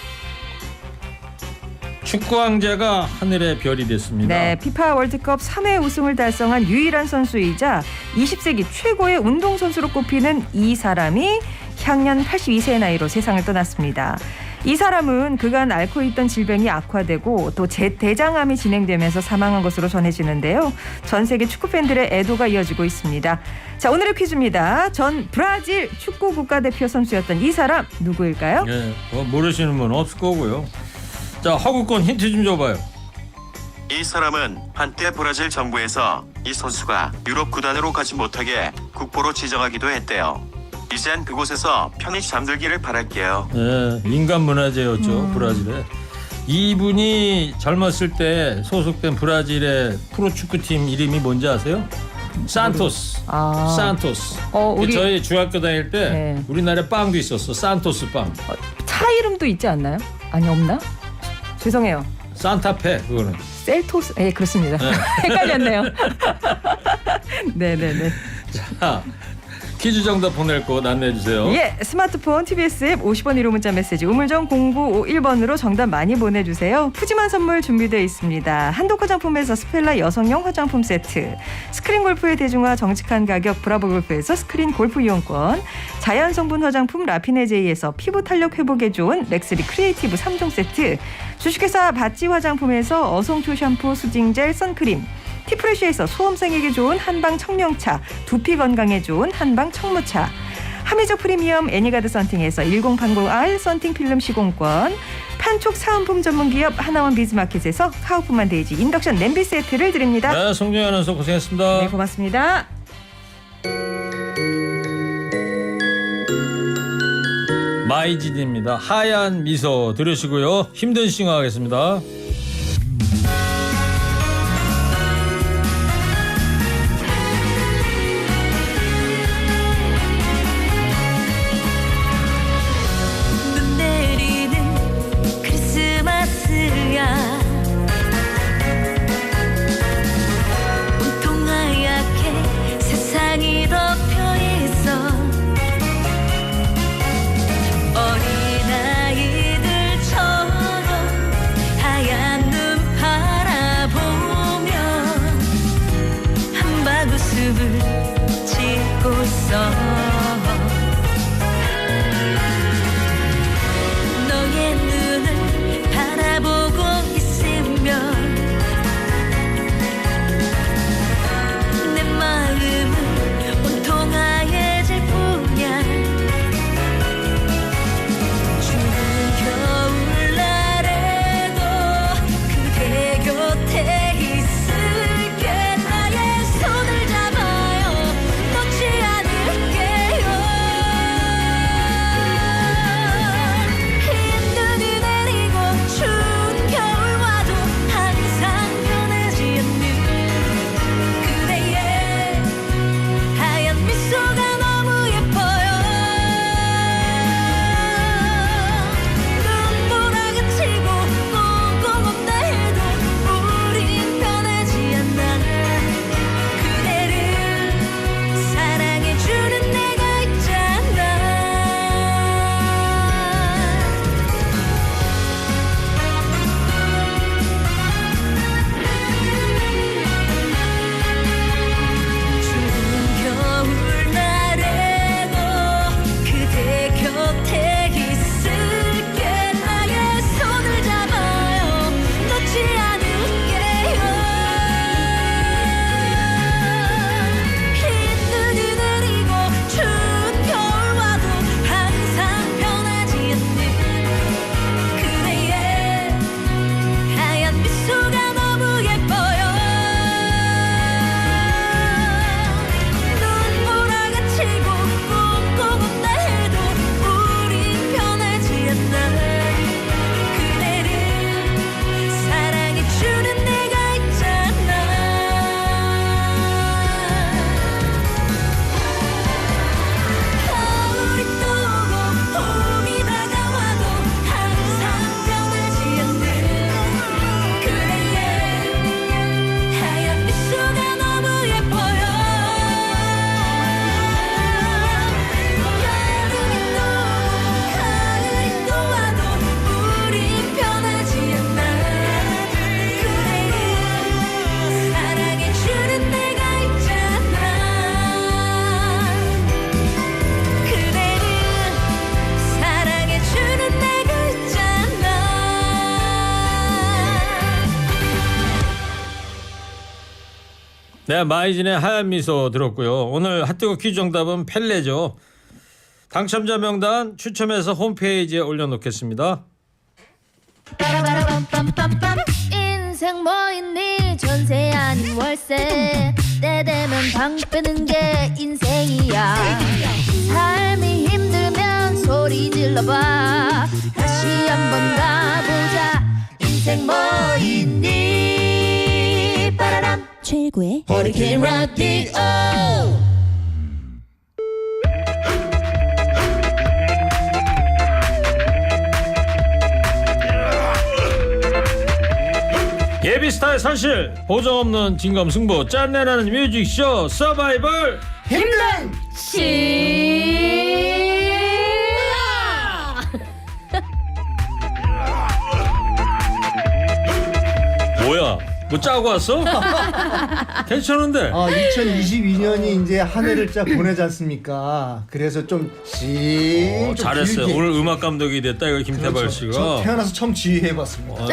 축구 왕자가 하늘의 별이 됐습니다. 네, 피파 월드컵 3회 우승을 달성한 유일한 선수이자 20세기 최고의 운동선수로 꼽히는 이 사람이 향년 82세의 나이로 세상을 떠났습니다. 이 사람은 그간 앓고 있던 질병이 악화되고 또 대장암이 진행되면서 사망한 것으로 전해지는데요. 전 세계 축구 팬들의 애도가 이어지고 있습니다. 자, 오늘의 퀴즈입니다. 전 브라질 축구 국가대표 선수였던 이 사람 누구일까요? 네, 모르시는 분 없을 거고요. 자, 허구권 힌트 좀 줘봐요. 이 사람은 한때 브라질 정부에서 이 선수가 유럽 구단으로 가지 못하게 국보로 지정하기도 했대요. 이젠 그곳에서 편히 잠들기를 바랄게요. 네, 인간 문화재였죠. 브라질에. 이분이 젊었을 때 소속된 브라질의 프로축구팀 이름이 뭔지 아세요? 산토스. 산토스. 우리 저희 중학교 다닐 때 네. 우리나라에 빵도 있었어. 산토스 빵. 차 이름도 있지 않나요? 아니, 없나? 죄송해요. 산타페 그거는. 셀토스. 예, 그렇습니다. 네. 헷갈렸네요. 네네네. 자, 퀴즈 정답 보낼 곳 안내해 주세요. 예, 스마트폰 TBS 앱 50원 1호 문자 메시지 우물정 0951번으로 정답 많이 보내주세요. 푸짐한 선물 준비되어 있습니다. 한독 화장품에서 스펠라 여성용 화장품 세트, 스크린 골프의 대중화 정직한 가격 브라보 골프에서 스크린 골프 이용권, 자연 성분 화장품 라피네제이에서 피부 탄력 회복에 좋은 렉스리 크리에이티브 3종 세트, 주식회사 바찌 화장품에서 어송초 샴푸 수징젤 선크림, 티프레쉬에서 소음생에게 좋은 한방 청명차, 두피 건강에 좋은 한방 청무차, 하미적 프리미엄 애니가드 썬팅에서 1080R 썬팅 필름 시공권, 판촉 사은품 전문기업 하나원 비즈마켓에서 카우프만 데이지 인덕션 냄비 세트를 드립니다. 네, 송정현 아나운서 고생했습니다. 네, 고맙습니다. 마이진입니다. 하얀 미소 들으시고요. 힘든 싱어 하겠습니다. 눈 내리는 크리스마스야 온통 하얗게 세상이 덮여 있어 어린아이들처럼 하얀 네, 마이진의 하얀 미소 들었고요. 오늘 핫뜨거 퀴즈 정답은 펠레죠. 당첨자 명단 추첨해서 홈페이지에 올려놓겠습니다. 인생 뭐 있니 전세 아닌 월세 때 되면 방 빼는 게 인생이야 삶이 힘들면 소리 질러봐 다시 한번 가보자 인생 뭐 있니 빠라람 최고의 허리케인 라디오 예비스타의 산실 보정 없는 진검승부 짠내나는 뮤직쇼 서바이벌 힘든 시 뭐야 뭐 짜고 왔어? 괜찮은데 2022년이 이제 한 해를 쫙 보내지 않습니까? 그래서 좀 잘했어요. 오늘 음악 감독이 됐다 이거 김태발 그렇죠. 씨가. 저 태어나서 처음 지휘해봤습니다.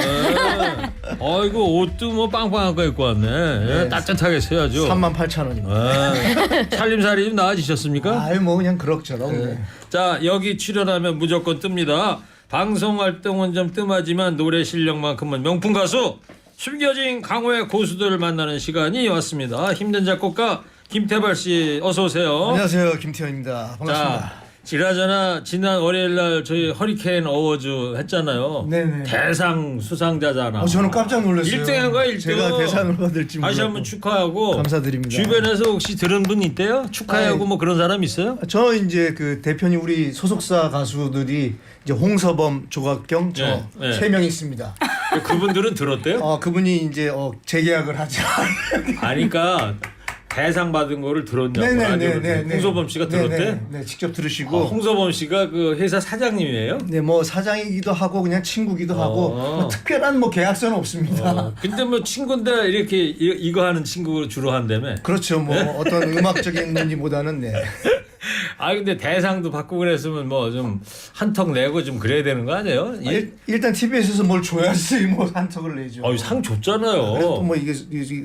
아이고 옷도 뭐 빵빵한 거 입고 왔네. 네. 따뜻하게 써야죠. 38,000원입니다. 살림살이 좀 나아지셨습니까? 아유 뭐 그냥 그럭저럭. 네. 자 여기 출연하면 무조건 뜹니다. 방송 활동은 좀 뜸하지만 노래 실력만큼은 명품 가수. 숨겨진 강호의 고수들을 만나는 시간이 왔습니다. 힘든 작곡가 김태발 씨 어서 오세요. 안녕하세요 김태현입니다. 반갑습니다. 자, 지나저나 지난 월요일 날 저희 허리케인 어워즈 했잖아요. 네네. 대상 수상자잖아. 저는 깜짝 놀랐어요. 1등 한 거야 1등. 제가 대상을 받을지 몰랐고. 다시 한번 축하하고. 감사드립니다. 주변에서 혹시 들은 분 있대요? 축하하고 아이, 뭐 그런 사람 있어요? 저 이제 그 대표님 우리 소속사 가수들이 이제 홍서범, 조각경 저 세 명 있습니다. 그분들은 들었대요? 그분이 이제 재계약을 하자. 아니까 대상 받은 거를 들었냐고. 네네네. 홍서범 씨가 들었대? 네, 직접 들으시고. 홍서범 씨가 그 회사 사장님이에요? 네, 뭐 사장이기도 하고 그냥 친구기도 하고 뭐 특별한 뭐 계약서는 없습니다. 근데 뭐 친구인데 이렇게 이거 하는 친구 주로 한다며? 그렇죠. 뭐 어떤 음악적인 문제보다는 네. 아 근데 대상도 받고 그랬으면 뭐 좀 한턱 내고 좀 그래야 되는 거 아니에요? 일단 TBS에서 뭘 줘야지 뭐 한턱을 내죠. 상 줬잖아요. 그래서 뭐 이게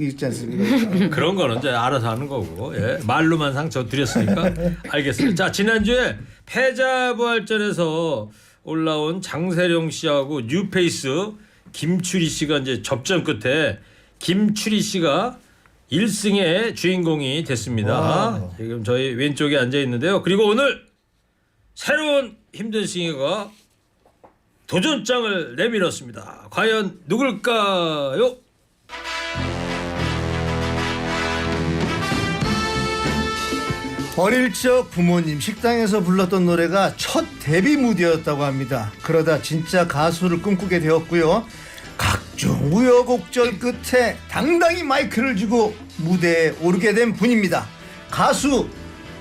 있지 않습니까? 그런 거는 이제 알아서 하는 거고 말로만 상처 드렸으니까 알겠습니다. 자 지난주에 패자부활전에서 올라온 장세령 씨하고 뉴페이스 김추리 씨가 이제 접전 끝에 김추리 씨가 1승의 주인공이 됐습니다. 와우. 지금 저희 왼쪽에 앉아 있는데요. 그리고 오늘 새로운 힘든 싱어가 도전장을 내밀었습니다. 과연 누굴까요? 어릴 적 부모님 식당에서 불렀던 노래가 첫 데뷔 무대였다고 합니다. 그러다 진짜 가수를 꿈꾸게 되었고요. 각종 우여곡절 끝에 당당히 마이크를 쥐고 무대에 오르게 된 분입니다. 가수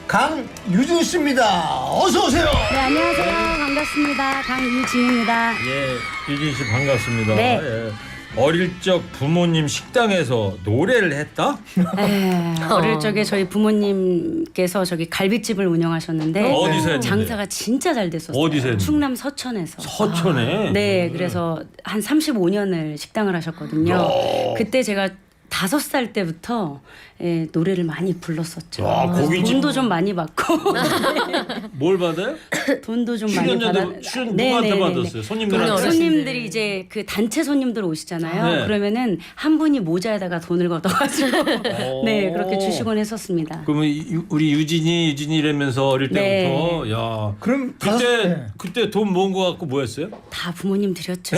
강유진 씨입니다. 어서 오세요. 네, 안녕하세요. 반갑습니다. 강유진입니다. 예, 유진 씨 반갑습니다. 네. 예. 어릴 적 부모님 식당에서 노래를 했다? 네, 어릴 적에 저희 부모님께서 저기 갈비집을 운영하셨는데 어디서 했는데? 장사가 진짜 잘 됐었어요. 어디서 했는데? 충남 서천에서. 서천에? 네, 그래서 한 35년을 식당을 하셨거든요. 그때 제가 5살 때부터 노래를 많이 불렀었죠. 와, 그래서 고깃집- 돈도 좀 많이 받고 뭘 받아요? 돈도 좀 많이 받아. 출연 누구한테 받았어요? 손님들한테? 손님들이 이제 그 단체 손님들 오시잖아요. 네. 그러면은 한 분이 모자에다가 돈을 걷어가지고 네 그렇게 주시곤 했었습니다. 그러면 우리 유진이라면서 어릴 네. 때부터 야 그럼 그때 돈 모은 거 갖고 뭐 했어요? 다 부모님 드렸죠.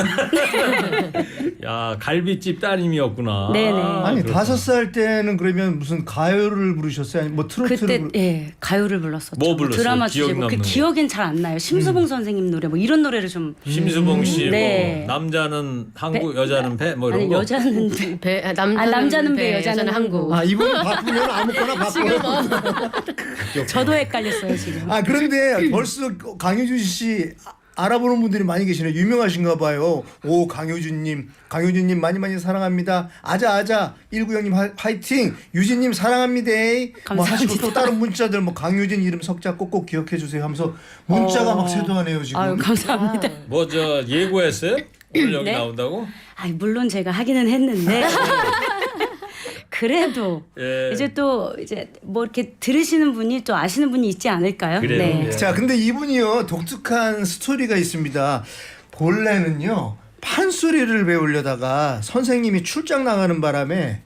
야 갈비집 따님이었구나. 네네. 아니 그렇구나. 5살 때는 그러면 무슨 가요를 부르셨어요? 아니 뭐 트로트를 그때 가요를 불렀었죠. 뭐 불렀어요? 드라마 기억 주제곡. 그 남는 거. 기억엔 잘 안 나요. 심수봉 선생님 노래 뭐 이런 노래를 좀. 심수봉 씨, 네. 뭐 남자는 한국, 여자는 배, 뭐 이런 아니 거. 여자는 배, 남자는 배, 여자는 한국. 아 이분은 바쁘면 아무거나 바꿔요. 저도 헷갈렸어요 지금. 아 그런데 벌써 강효준 씨 알아보는 분들이 많이 계시네요. 유명하신가 봐요. 오 강효준님 많이 사랑합니다. 아자 190님 화이팅. 유진님 사랑합니다. 뭐 하시고 또 다른 문자들 뭐 강효진 이름 석자 꼭꼭 기억해 주세요 하면서 문자가 막 쇄도하네요 지금. 아유 감사합니다. 뭐 저 예고했어요? 오늘 여기 네? 나온다고? 아 물론 제가 하기는 했는데 그래도 예. 이제 또 이제 뭐 이렇게 들으시는 분이 또 아시는 분이 있지 않을까요? 그래요. 네. 예. 자, 근데 이분이요 독특한 스토리가 있습니다. 본래는요 판소리를 배우려다가 선생님이 출장 나가는 바람에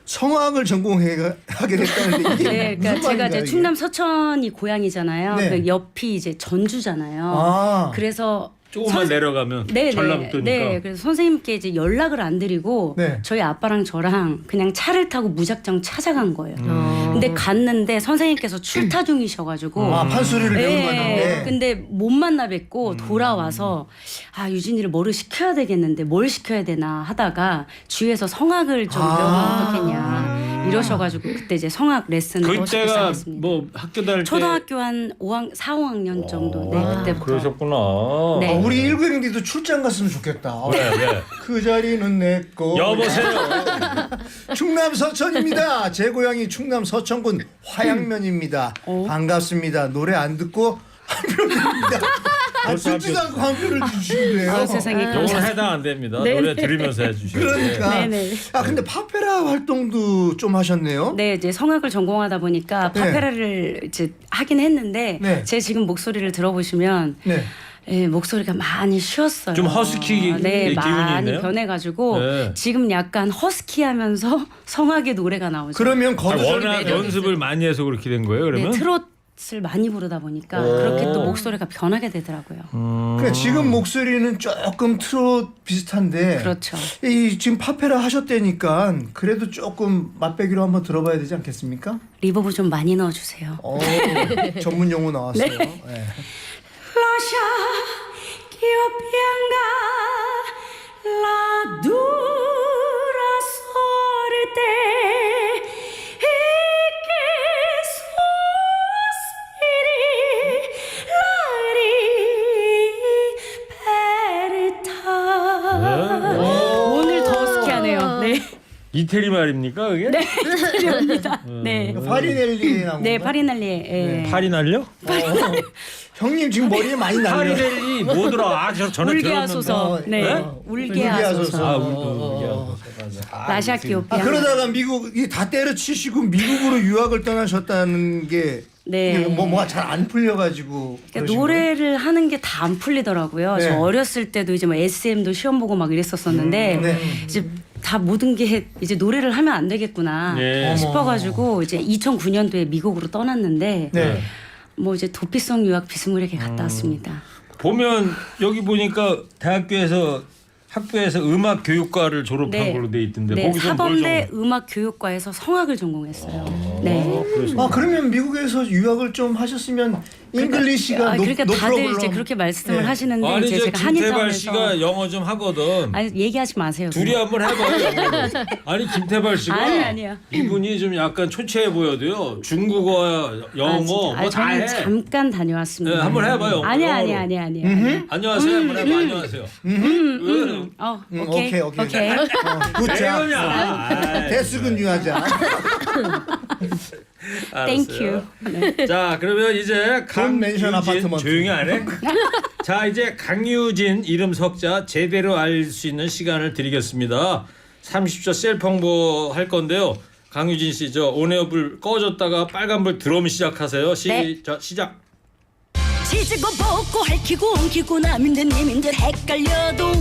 성악을 전공하게 됐다는데 이게 네, 그러니까 무슨 제가 말인가요, 이제 이게? 충남 서천이 고향이잖아요. 네. 그 옆이 이제 전주잖아요. 아. 그래서 조금만 내려가면 네, 전라북도니까. 네, 그래서 선생님께 이제 연락을 안 드리고 네. 저희 아빠랑 저랑 그냥 차를 타고 무작정 찾아간 거예요. 음. 근데 갔는데 선생님께서 출타 중이셔가지고 아 판소리를 배우러 네, 갔는데 근데 못 만나 뵙고 돌아와서 아 유진이를 뭐를 시켜야 되겠는데 뭘 시켜야 되나 하다가 주위에서 성악을 좀 배우면 어떻겠냐 이러셔가지고 그때 이제 성악 레슨을 하시기 그때가 시작했습니다. 뭐 학교 다닐 때 초등학교 한 4, 5학년 정도 네 그때부터. 그러셨구나. 네. 우리 19형님도 출장 갔으면 좋겠다. 왜? 그 자리는 내꺼. 여보세요. 충남 서천입니다. 제 고향이 충남 서천군 화양면입니다. 반갑습니다. 노래 안 듣고 한 표 드립니다. 듣지도 않고 한 표를 주시네요. 아, 세상에. 요건 해당 안 됩니다. 네. 노래 들으면서 해주셔야 돼요. 그러니까. 네네. 아 근데 파페라 활동도 좀 하셨네요. 네, 이제 성악을 전공하다 보니까 네. 파페라를 이제 하긴 했는데 네. 제 지금 목소리를 들어보시면 네. 예, 목소리가 많이 쉬었어요. 좀 허스키 네, 기운이 많이 있네요? 변해가지고 네. 지금 약간 허스키하면서 성악의 노래가 나오죠. 그러면 아, 거기서 워낙 연습을 많이 해서 그렇게 된 거예요. 그러면? 네, 트롯을 많이 부르다 보니까 그렇게 또 목소리가 변하게 되더라고요. 그러니까 지금 목소리는 조금 트롯 비슷한데 그렇죠. 이 지금 파페라 하셨다니까 그래도 조금 맛배기로 한번 들어봐야 되지 않겠습니까? 리버브 좀 많이 넣어주세요. 전문 용어 나왔어요. 네. Lascia che io pianga la dura sorte e che sospiri 오늘 더 스키하네요. 네. 이태리 말입니까 그게? 네, 이태리입니다. 네. 파리넬리에 나온 네, 건가요? 파리날리에. 예. 팔이 날려? 형님 지금 머리에 많이 날려. 파리넬리 뭐더라? 아, 저 전에 울게 들었는데. 하소서. 네. 울게 하소서. 아, 울게 하소서. 라샤 키오피아. 그러다가 미국이 다 때려치시고 미국으로 유학을 떠나셨다는 게 네. 뭐가 잘 안 풀려가지고 그러니까 노래를 하는 게 다 안 풀리더라고요. 네. 저 어렸을 때도 이제 뭐 SM도 시험 보고 막 이랬었었는데 네. 이제 다 모든 게 이제 노래를 하면 안 되겠구나 네. 싶어가지고 이제 2009년도에 미국으로 떠났는데 네. 뭐 이제 도피성 유학 비스무리하게 갔다 왔습니다. 보면 여기 보니까 대학교에서 학부에서 음악 교육과를 졸업한 네. 걸로 돼 있던데 네, 거기서 뭘 사범대 음악교육과에서 성악을 전공했어요. 네. 아 그러면 미국에서 유학을 좀 하셨으면 잉글리시가 그러니까 다들 노프로블럼. 이제 그렇게 말씀을 네. 하시는데 아니 이제 저 제가 김태발 한인타운에서 씨가 영어 좀 하거든. 아니 얘기하지 마세요. 둘이 한번 해봐요. 영어로. 아니 김태발 씨가 아니요. 이분이 좀 약간 초췌해 보여도요. 중국어, 영어 뭐 다 저는 해. 잠깐 다녀왔습니다. 네, 한번 해봐요. 아니야. 안녕하세요. 한번 해봐. 안녕하세요. 오케이. 굿자. 왜냐? 대수근 유하자. 땡큐. 자 그러면 이제 맨션 강유진 아파트먼트. 조용히 안 해? 자 이제 강유진 이름 석자 제대로 알 수 있는 시간을 드리겠습니다. 30초 셀프 홍보 할 건데요. 강유진 씨 저 온에어불 꺼졌다가 빨간불 들어오면 시작하세요. 시작. 지지고 볶고 핥히고 엉키고 남인들 님인들 헷갈려도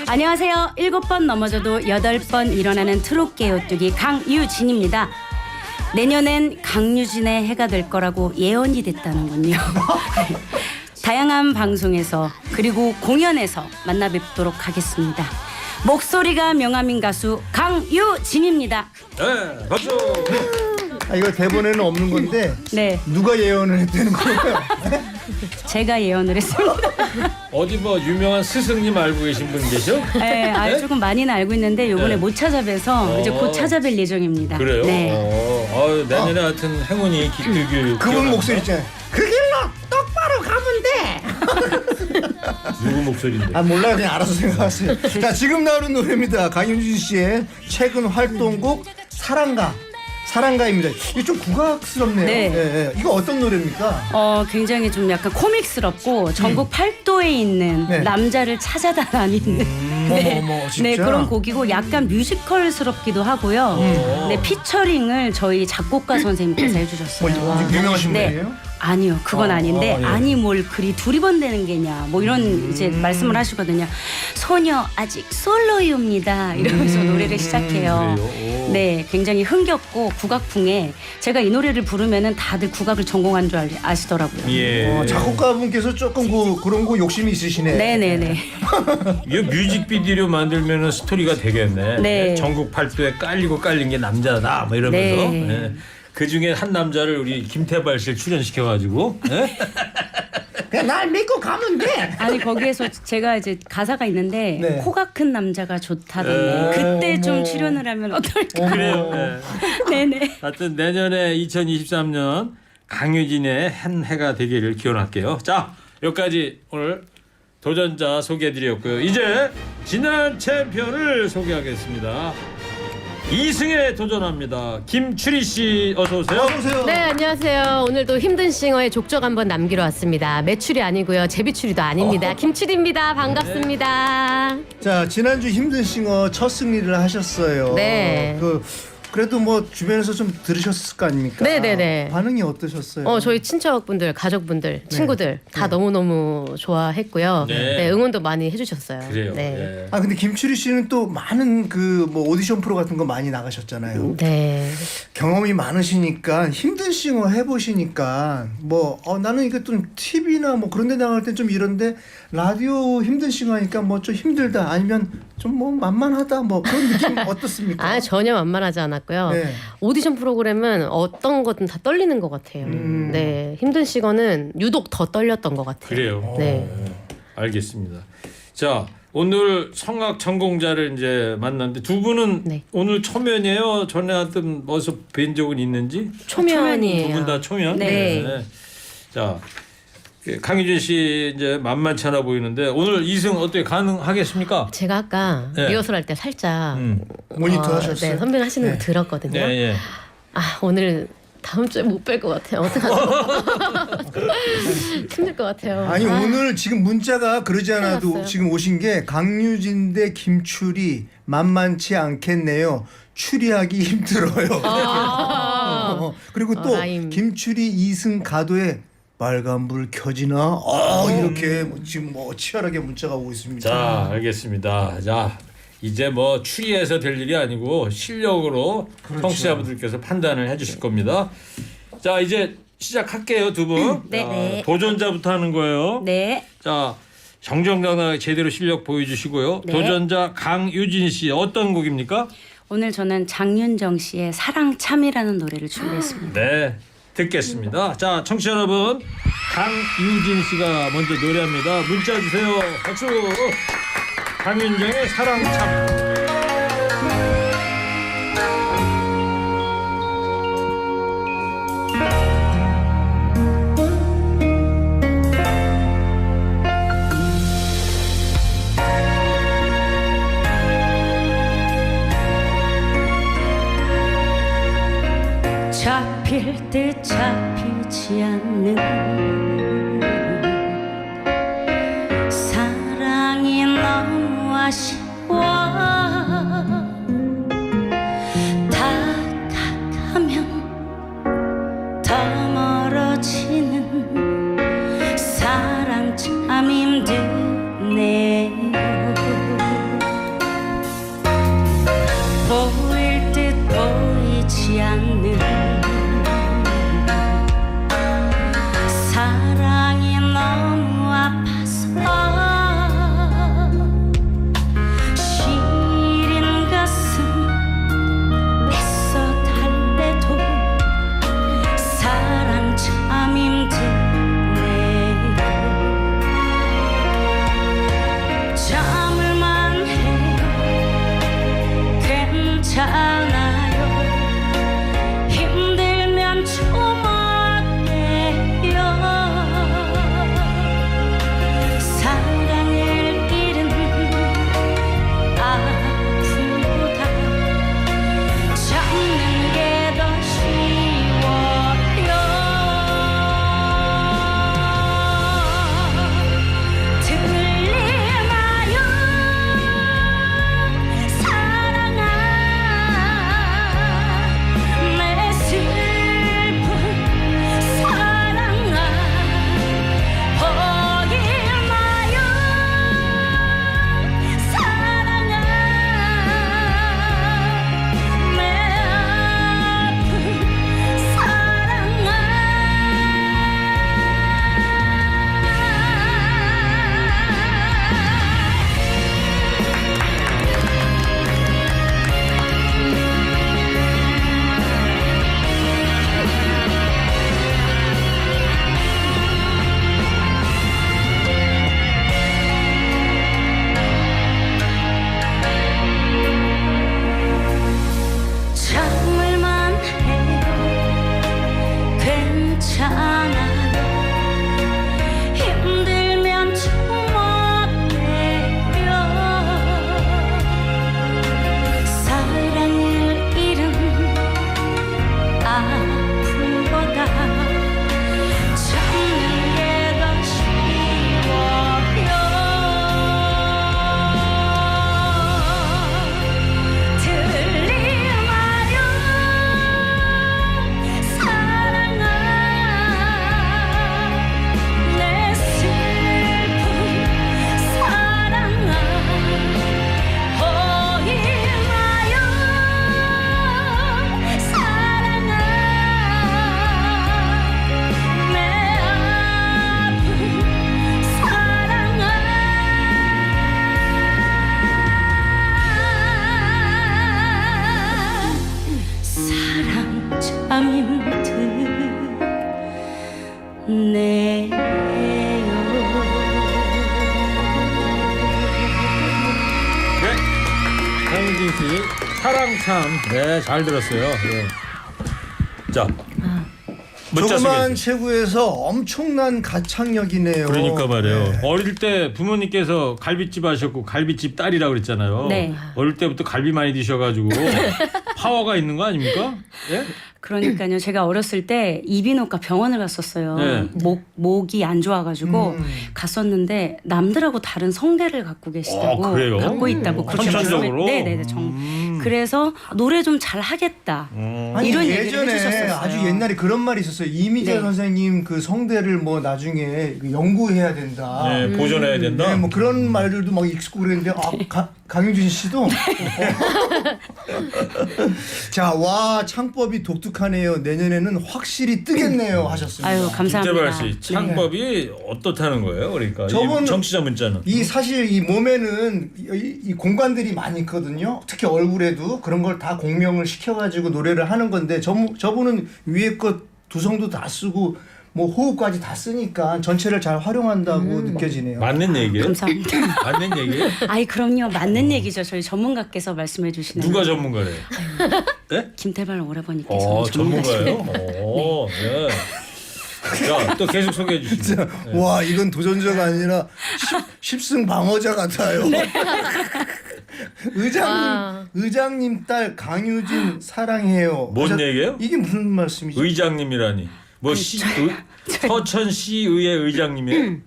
안녕하세요. 7번 넘어져도 8번 일어나는 트롯 개요뚜기 강유진입니다. 내년엔 강유진의 해가 될 거라고 예언이 됐다는군요. 다양한 방송에서 그리고 공연에서 만나 뵙도록 하겠습니다. 목소리가 명함인 가수 강유진입니다. 네, 박수. 아, 이거 대본에는 없는 건데 네, 누가 예언을 했다는 거예요? 제가 예언을 했습니다. 어디 뭐 유명한 스승님 알고 계신 분 계셔? 네, 조금 많이는 알고 있는데 요번에 네. 못 찾아뵈서 이제 곧 찾아뵐 예정입니다. 그래요? 네. 내년에 하여튼 행운이 깃들길. 그분 목소리 있잖아요. 그 길로 똑바로 가면 돼. 누구 목소리인데? 아 몰라요. 그냥 알아서 생각하세요. 자 지금 나오는 노래입니다. 강윤진 씨의 최근 활동곡 사랑가입니다. 이게 좀 국악스럽네요. 네. 예. 이거 어떤 노래입니까? 굉장히 좀 약간 코믹스럽고 전국 팔도에 있는 네. 남자를 찾아다니는 어머, 진짜? 네, 그런 곡이고 약간 뮤지컬스럽기도 하고요. 네, 피처링을 저희 작곡가 선생님께서 해주셨어요. 뭐 유명하신 네. 분이에요? 아니요, 그건 아닌데 예. 아니 뭘 그리 두리번대는 게냐 뭐 이런 이제 말씀을 하시거든요. 소녀 아직 솔로이옵니다 이러면서 노래를 시작해요. 네, 굉장히 흥겹고 국악풍에 제가 이 노래를 부르면은 다들 국악을 전공한 줄 아시더라고요. 예. 작곡가분께서 조금 그런 거 욕심이 있으시네. 네네네. 이 뮤직비디오 만들면은 스토리가 되겠네. 네. 전국 팔도에 깔린 게 남자다. 뭐 이러면서. 네. 네. 그 중에 한 남자를 우리 김태발 씨를 출연시켜가지고. 네? 그냥 날 믿고 가면 돼. 아니 거기에서 제가 이제 가사가 있는데 네. 코가 큰 남자가 좋다던데 그때 좀 출연을 하면 어떨까? 그래요. 네. 네네. 하여튼 내년에 2023년 강유진의 한 해가 되기를 기원할게요. 자, 여기까지 오늘 도전자 소개해드렸고요. 이제 지난 챔피언을 소개하겠습니다. 2승에 도전합니다. 김추리 씨 어서 오세요. 네, 안녕하세요. 오늘도 힘든 싱어의 족적 한번 남기러 왔습니다. 매출이 아니고요. 제비추리도 아닙니다. 김추리입니다. 반갑습니다. 자, 지난주 힘든 싱어 첫 승리를 하셨어요. 네. 그래도 뭐 주변에서 좀 들으셨을 거 아닙니까? 네네네. 반응이 어떠셨어요? 저희 친척분들, 가족분들, 친구들 다 너무너무 좋아했고요. 네. 네, 응원도 많이 해주셨어요. 그래요. 네. 아 근데 김추리 씨는 또 많은 뭐 오디션 프로 같은 거 많이 나가셨잖아요. 네. 경험이 많으시니까 힘든 싱어 해보시니까 나는 이게 좀 TV나 뭐 그런 데 나갈 땐 좀 이런데 라디오 힘든 싱어니까 뭐 좀 힘들다 아니면 좀 뭐 만만하다 뭐 그런 느낌 어떻습니까? 아, 전혀 만만하지 않았고요. 네. 오디션 프로그램은 어떤 것든 다 떨리는 것 같아요. 네. 힘든 싱어는 유독 더 떨렸던 것 같아요. 그래요. 네. 알겠습니다. 자, 오늘 성악 전공자를 이제 만났는데 두 분은 오늘 초면이에요. 전에 하여튼 어디서 뵌 적은 있는지? 초면이에요. 두 분 다 초면? 네. 자, 강유진 씨 이제 만만치 않아 보이는데 오늘 2승 어떻게 가능하겠습니까? 제가 아까 네. 리허설 할 때 살짝 모니터 하셨어요? 네, 선배가 하시는 거 들었거든요. 네, 예. 아, 오늘 다음 주에 못 뵐 것 같아요. 어떡하죠? 힘들 것 같아요. 아니 오늘 지금 문자가 그러지 않아도 큰일 났어요. 지금 오신 게 강유진 대 김추리 만만치 않겠네요. 추리하기 힘들어요. 그리고 또 라임. 김추리 2승 가도에 빨간불 켜지나? 이렇게 지금 치열하게 문자가 오고 있습니다. 자, 알겠습니다. 자, 이제 뭐 추리해서 될 일이 아니고 실력으로 그렇죠. 청취자분들께서 판단을 해주실 겁니다. 자, 이제 시작할게요, 두 분. 네. 자, 네. 도전자부터 하는 거예요. 네. 자, 정정당당하게 제대로 실력 보여주시고요. 네. 도전자 강유진 씨 어떤 곡입니까? 오늘 저는 장윤정 씨의 사랑참이라는 노래를 준비했습니다. 네, 듣겠습니다. 자, 청취자 여러분, 강유진 씨가 먼저 노래합니다. 문자 주세요. 박수. 강윤정의 사랑참. 잡힐 듯 잡히지 않는 사랑이 너무 아쉬워 다가가면 더 멀어지는 사랑 참 힘드네요 보일 듯 보이지 않는 사랑이 너무 아파서 잠들 네요. 홍진 씨 사랑 참. 네, 잘 들었어요. 네. 자, 문자 조그만 소개해 체구에서 엄청난 가창력이네요. 그러니까 말이에요. 네. 어릴 때 부모님께서 갈비집 하셨고 갈비집 딸이라고 그랬잖아요. 네. 어릴 때부터 갈비 많이 드셔가지고 파워가 있는 거 아닙니까? 예? 그러니까요. 제가 어렸을 때 이비인후과 병원을 갔었어요. 네. 목이 안 좋아가지고 갔었는데 남들하고 다른 성대를 갖고 계시다고 그래요? 갖고 있다고 그렇게 선천적으로? 네네네. 그래서 노래 좀 잘 하겠다. 아니, 이런 얘기를 예전에 해주셨었어요. 아주 옛날에 그런 말이 있었어요. 이미자 네. 선생님 그 성대를 뭐 나중에 연구해야 된다. 네, 보존해야 된다. 네, 뭐 그런 말들도 막 익숙고 그랬는데 강유진 씨도 자, 와 창법이 독특하네요. 내년에는 확실히 뜨겠네요 하셨습니다. 아유, 감사합니다. 김재발 씨 창법이 어떻다는 거예요? 그러니까 저분- 이 정치자 문자는 이 사실 이 몸에는 이 공간들이 많이 있거든요. 특히 얼굴에도 그런 걸 다 공명을 시켜가지고 노래를 하는 건데 저분은 위에 것 두성도 다 쓰고 뭐 호흡까지 다 쓰니까 전체를 잘 활용한다고 느껴지네요. 맞는 얘기예요? 감사합니다. 맞는 얘기예요? 아이 그럼요. 맞는 얘기죠. 저희 전문가께서 말씀해 주시는. 누가 전문가래요? 네? 김태발 오라버니께서 전문가예요? 네. 자, 또 계속 소개해 주시죠. 네. 와, 이건 도전자가 아니라 십승 방어자 같아요. 의장님 딸 강유진 사랑해요. 뭔 얘기예요? 이게 무슨 말씀이죠? 의장님이라니. 뭐 서천시의회 의장님이에요?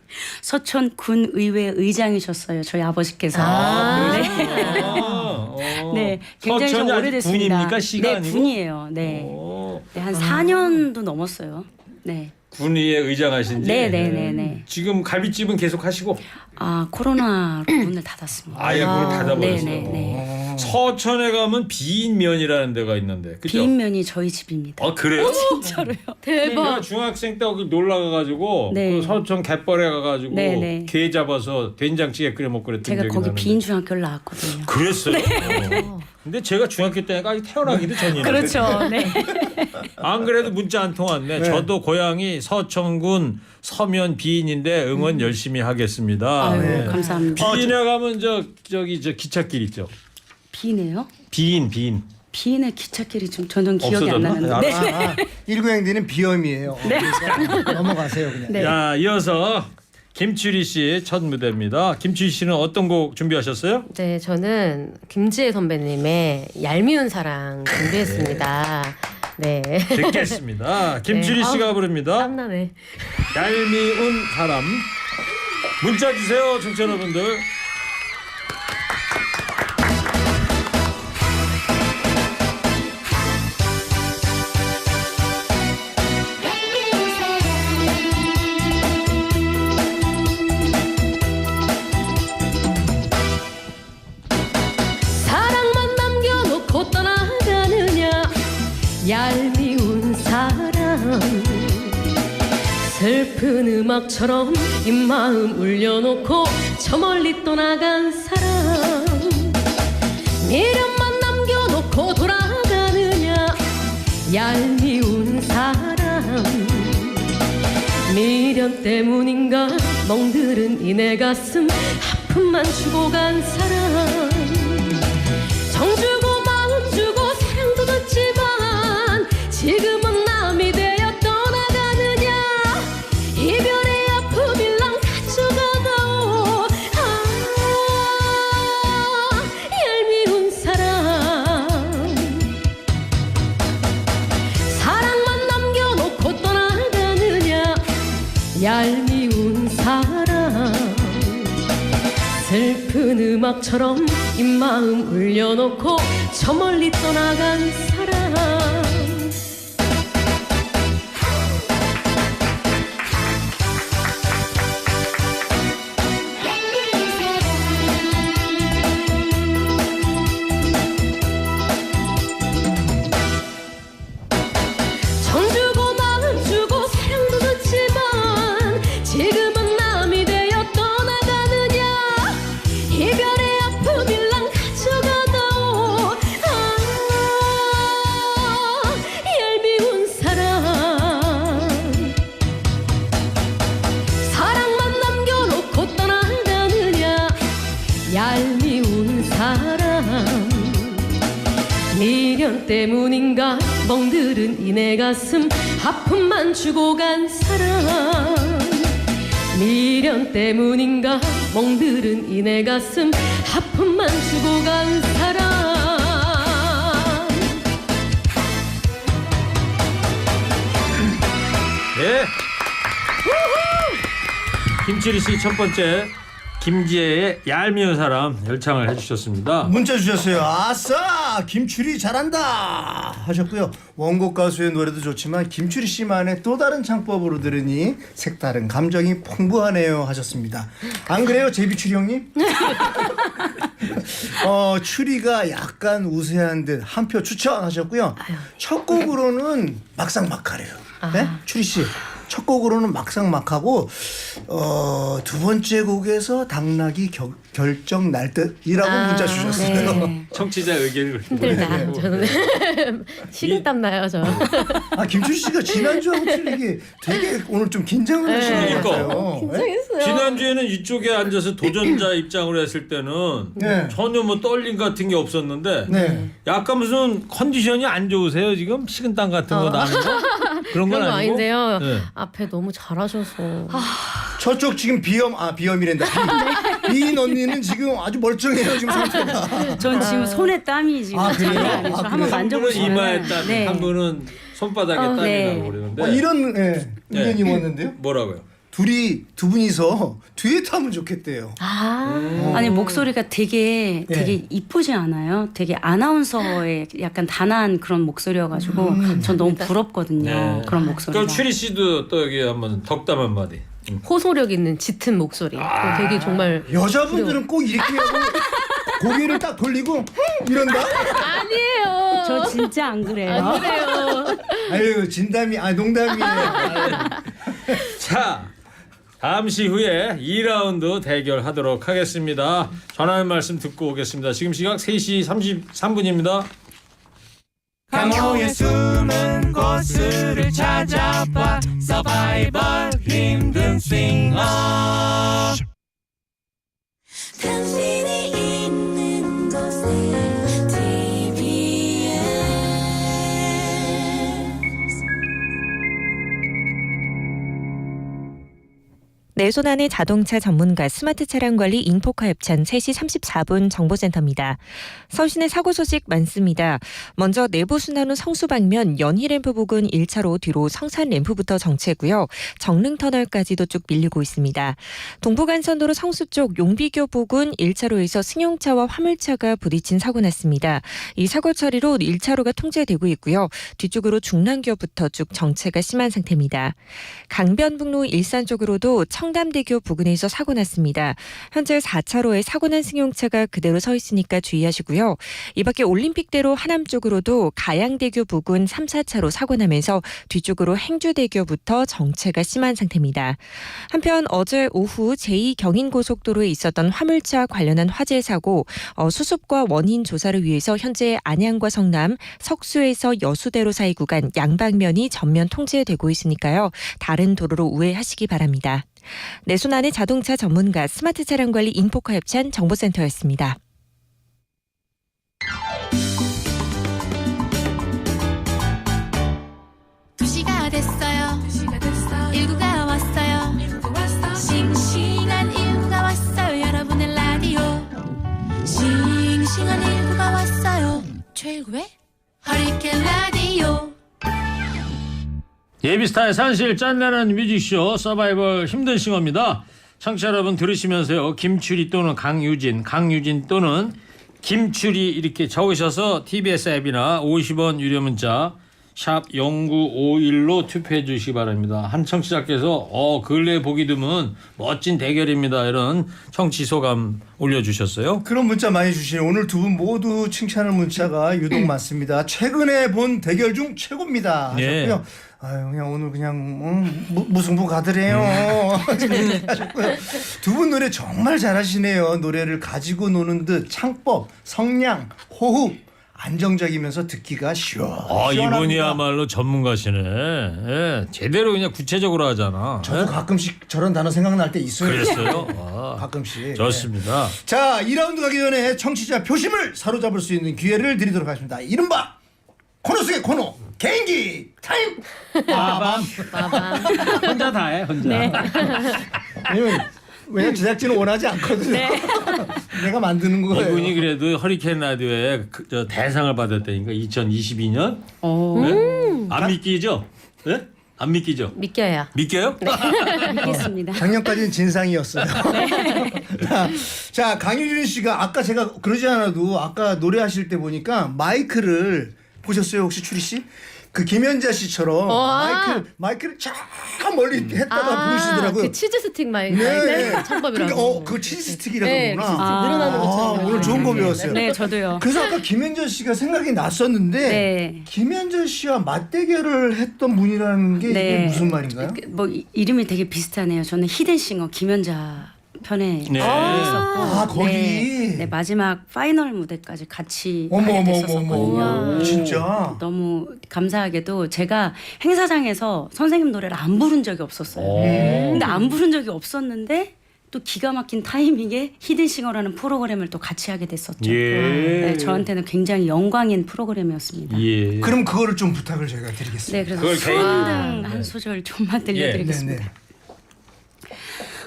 서천군 의회 의장이셨어요. 저희 아버지께서. 네. 네, 굉장히 좀 서천이 아직 오래됐습니다. 군입니까? 시가 네, 아니고? 군이에요. 네. 네, 한 4년도 넘었어요. 네. 군의회 의장하신지. 네네네네. 지금 갈비집은 계속 하시고. 아, 코로나로 문을 닫았습니다. 아예 문을 닫아버렸어요. 네네네. 서천에 가면 비인면이라는 데가 있는데. 그죠? 비인면이 저희 집입니다. 아, 그래요? 진짜로요? 내가 중학생 때 거기 놀러 가가지고 네. 그 서천 갯벌에 가가지고 네네. 게 잡아서 된장찌개 끓여 먹고 그랬던 제가 적이 거기 나는데. 비인중학교를 나왔거든요. 그랬어요? 근데 제가 중학교 때가 아직 태어나기도 전이네. 그렇죠. 네. 안 그래도 문자 한 통 왔네. 네. 저도 고향이 서천군 서면 비인인데 응원 열심히 하겠습니다. 아유, 네. 감사합니다. 비인에 가면 저기 기찻길 있죠. 비네요? 비인. 비인의 기찻길이 좀 전혀 기억이 안 없어졌나? 나는데. 19행디는 비염이에요. 그러니까 넘어가세요 그냥. 네. 자, 이어서 김추리 씨 첫 무대입니다. 김추리 씨는 어떤 곡 준비하셨어요? 네, 저는 김지혜 선배님의 얄미운 사랑 준비했습니다. 네. 듣겠습니다. 김추리 씨가 부릅니다. 땀나네. 얄미운 사람. 문자 주세요, 청취자 여러분들. 사랑만 남겨놓고 떠나가느냐 얄미운 사람 슬픈 음악처럼 입마음 울려놓고 저 멀리 떠나간 사람 미련만 남겨놓고 돌아가느냐 얄미운 사람 미련 때문인가 멍들은 이내 가슴 아픔만 주고 간 사람 정 주고 마음 주고 사랑도 줬지만 지금은 남이 되어 떠나가느냐 이별의 아픔일랑 가져가다오 얄미운 사람 사랑만 남겨놓고 떠나가느냐 얄미운 사람 슬픈 음악처럼 입마음 울려놓고 저 멀리 떠나간 사람 정 주고 마음 주고 사랑도 줬지만 지금은 남이 되어 떠나가느냐 이별의 아픔일랑 가져가다오 때문인가 멍들은 이내 가슴 아픔만 주고 간 사람 미련 때문인가 멍들은 이내 가슴 아픔만 주고 간 사람 네. 김치리 씨 첫 번째 김지혜의 얄미운 사람 열창을 해주셨습니다. 문자 주셨어요. 아싸 김추리 잘한다 하셨고요. 원곡 가수의 노래도 좋지만 김추리 씨만의 또 다른 창법으로 들으니 색다른 감정이 풍부하네요 하셨습니다. 안 그래요 제비추리 형님? 추리가 약간 우세한 듯 한 표 추천하셨고요. 첫 곡으로는 막상막하래요. 네? 추리 씨. 첫 곡으로는 막상막하고 두 번째 곡에서 당락이 결정 날 듯이라고 문자 주셨어요. 네. 청취자 의견을 힘들다. 저는 식은땀 나요 저. 김추리 씨가 지난주하고 틀리게 되게 오늘 좀 긴장을 하시는 것 같아요. 긴장했어요. 지난주에는 이쪽에 앉아서 도전자 입장으로 했을 때는 네. 전혀 뭐 떨림 같은 게 없었는데 네. 약간 무슨 컨디션이 안 좋으세요 지금? 식은땀 같은 거 나는 거? 그런 건 아니고? 아닌데요. 네. 앞에 너무 잘하셔서. 저쪽 지금 비염이란다. 비인 언니는 지금 아주 멀쩡해요 지금 상태가. 전 지금 손에 땀이 지금 그래요? 장난 아니죠. 한번 한 분은 만져보시면 이마에 땀, 한 분은 손바닥에 땀이 네. 나고 그러는데 이런 의견이 왔는데요. 뭐라고요? 두 분이서 듀엣 하면 좋겠대요. 아니 목소리가 되게 이쁘지 않아요? 되게 아나운서의 약간 단아한 그런 목소리여가지고 전 너무 부럽거든요. 그런 목소리가. 그럼 추리 씨도 또 여기 한번 덕담 한마디. 호소력 있는 짙은 목소리. 되게 정말 여자분들은 꼭 이렇게 하고 고개를 딱 돌리고 이런다? 아니에요. 저 진짜 안 그래요. 안 그래요. 아유 진담이 농담이에요. 자, 잠시 후에 2라운드 대결하도록 하겠습니다. 전하는 말씀 듣고 오겠습니다. 지금 시각 3시 33분입니다. 강호의 숨은 곳을 찾아봐 서바이벌 힘든 싱어 당신이 있는 곳에 TBS 내 손 안의 자동차 전문가 스마트 차량 관리 인포카 협찬 3시 34분 정보센터입니다. 서울시내 사고 소식 많습니다. 먼저 내부 순환로 성수 방면 연희램프 부근 1차로 뒤로 성산램프부터 정체고요. 정릉터널까지도 쭉 밀리고 있습니다. 동부간선도로 성수 쪽 용비교 부근 1차로에서 승용차와 화물차가 부딪힌 사고 났습니다. 이 사고 처리로 1차로가 통제되고 있고요. 뒤쪽으로 중랑교부터 쭉 정체가 심한 상태입니다. 강변북로 일산 쪽으로도 청담대교 부근에서 사고 났습니다. 현재 4차로에 사고 난 승용차가 그대로 서 있으니까 주의하시고요. 이 밖에 올림픽대로 하남 쪽으로도 가양대교 부근 3, 4차로 사고 나면서 뒤쪽으로 행주대교부터 정체가 심한 상태입니다. 한편 어제 오후 제2경인고속도로에 있었던 화물차 관련한 화재 사고 수습과 원인 조사를 위해서 현재 안양과 성남, 석수에서 여수대로 사이 구간 양방면이 전면 통제되고 있으니까요. 다른 도로로 우회하시기 바랍니다. 내 손 안의 자동차 전문가 스마트 차량 관리 인포카 협찬 정보센터였습니다. 2시가 됐어요. 19가 왔어요. 싱싱한 19가 왔어요. 여러분의 라디오 싱싱한 19가 왔어요. 최고의 허리케인 라디오. 예비스타의 산실 짠나는 뮤직쇼 서바이벌 힘든 싱어입니다. 청취자 여러분 들으시면서요. 김추리 또는 강유진 또는 김추리 이렇게 적으셔서 TBS 앱이나 50원 유료 문자 샵 0951로 투표해 주시기 바랍니다. 한 청취자께서 근래에 보기 드문 멋진 대결입니다. 이런 청취 소감 올려주셨어요. 그런 문자 많이 주시네요. 오늘 두 분 모두 칭찬하는 문자가 유독 많습니다. 최근에 본 대결 중 최고입니다 하셨고요. 아유 그냥 오늘 그냥 무승부 가더래요 하셨고요. 두 분 노래 정말 잘하시네요. 노래를 가지고 노는 듯 창법, 성량, 호흡 안정적이면서 듣기가 시원합니다. 이분이야말로 전문가시네. 예, 제대로 그냥 구체적으로 하잖아. 저도 가끔씩 저런 단어 생각날 때 있어요. 그랬어요? 가끔씩. 좋습니다. 네. 자, 2라운드 가기 전에 청취자 표심을 사로잡을 수 있는 기회를 드리도록 하겠습니다. 이른바 코너 속의 코너 개인기 타임. 빠밤. 혼자 다 해, 혼자. 네. 왜냐면 제작진은 원하지 않거든요. 네. 내가 만드는 거예요. 이분이 그래도 허리케인 라디오에 저 대상을 받았다니까 2022년. 안 믿기죠? 네? 안 믿기죠? 믿겨요. 믿겨요? 네. 믿겠습니다. 작년까지는 진상이었어요. 자, 강유준 씨가 아까 제가 그러지 않아도 아까 노래하실 때 보니까 마이크를 보셨어요 혹시 추리 씨? 그 김연자 씨처럼 마이크를 저 멀리 했다가 부르시더라고요. 그 치즈 스틱 마이크. 네. 창법이라고. 그러니까 그 치즈 스틱이라고 네, 그러구나. 늘어나는 것처럼. 오늘 좋은 거 배웠어요. 네, 저도요. 그래서 아까 김연자 씨가 생각이 났었는데 네. 김연자 씨와 맞대결을 했던 분이라는 게 이게 무슨 말인가요? 뭐 이름이 되게 비슷하네요. 저는 히든싱어 김연자 편에 있었고, 거기. 네, 마지막 파이널 무대까지 같이 하게 됐었거든요. 진짜 너무 감사하게도 제가 행사장에서 선생님 노래를 안 부른 적이 없었어요. 근데 안 부른 적이 없었는데 또 기가 막힌 타이밍에 히든싱어라는 프로그램을 또 같이 하게 됐었죠. 네, 저한테는 굉장히 영광인 프로그램이었습니다. 그럼 그거를 좀 부탁을 저희가 드리겠습니다. 네, 그래서 수원등 한 소절 좀만 들려드리겠습니다.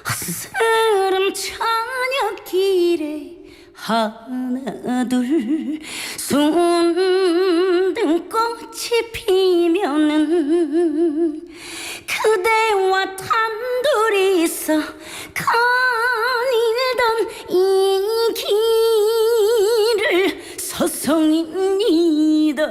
푸른 저녁 길에 하나 둘 손등꽃이 피면은 그대와 단둘이서 거닐던 이 길을 서성입니다.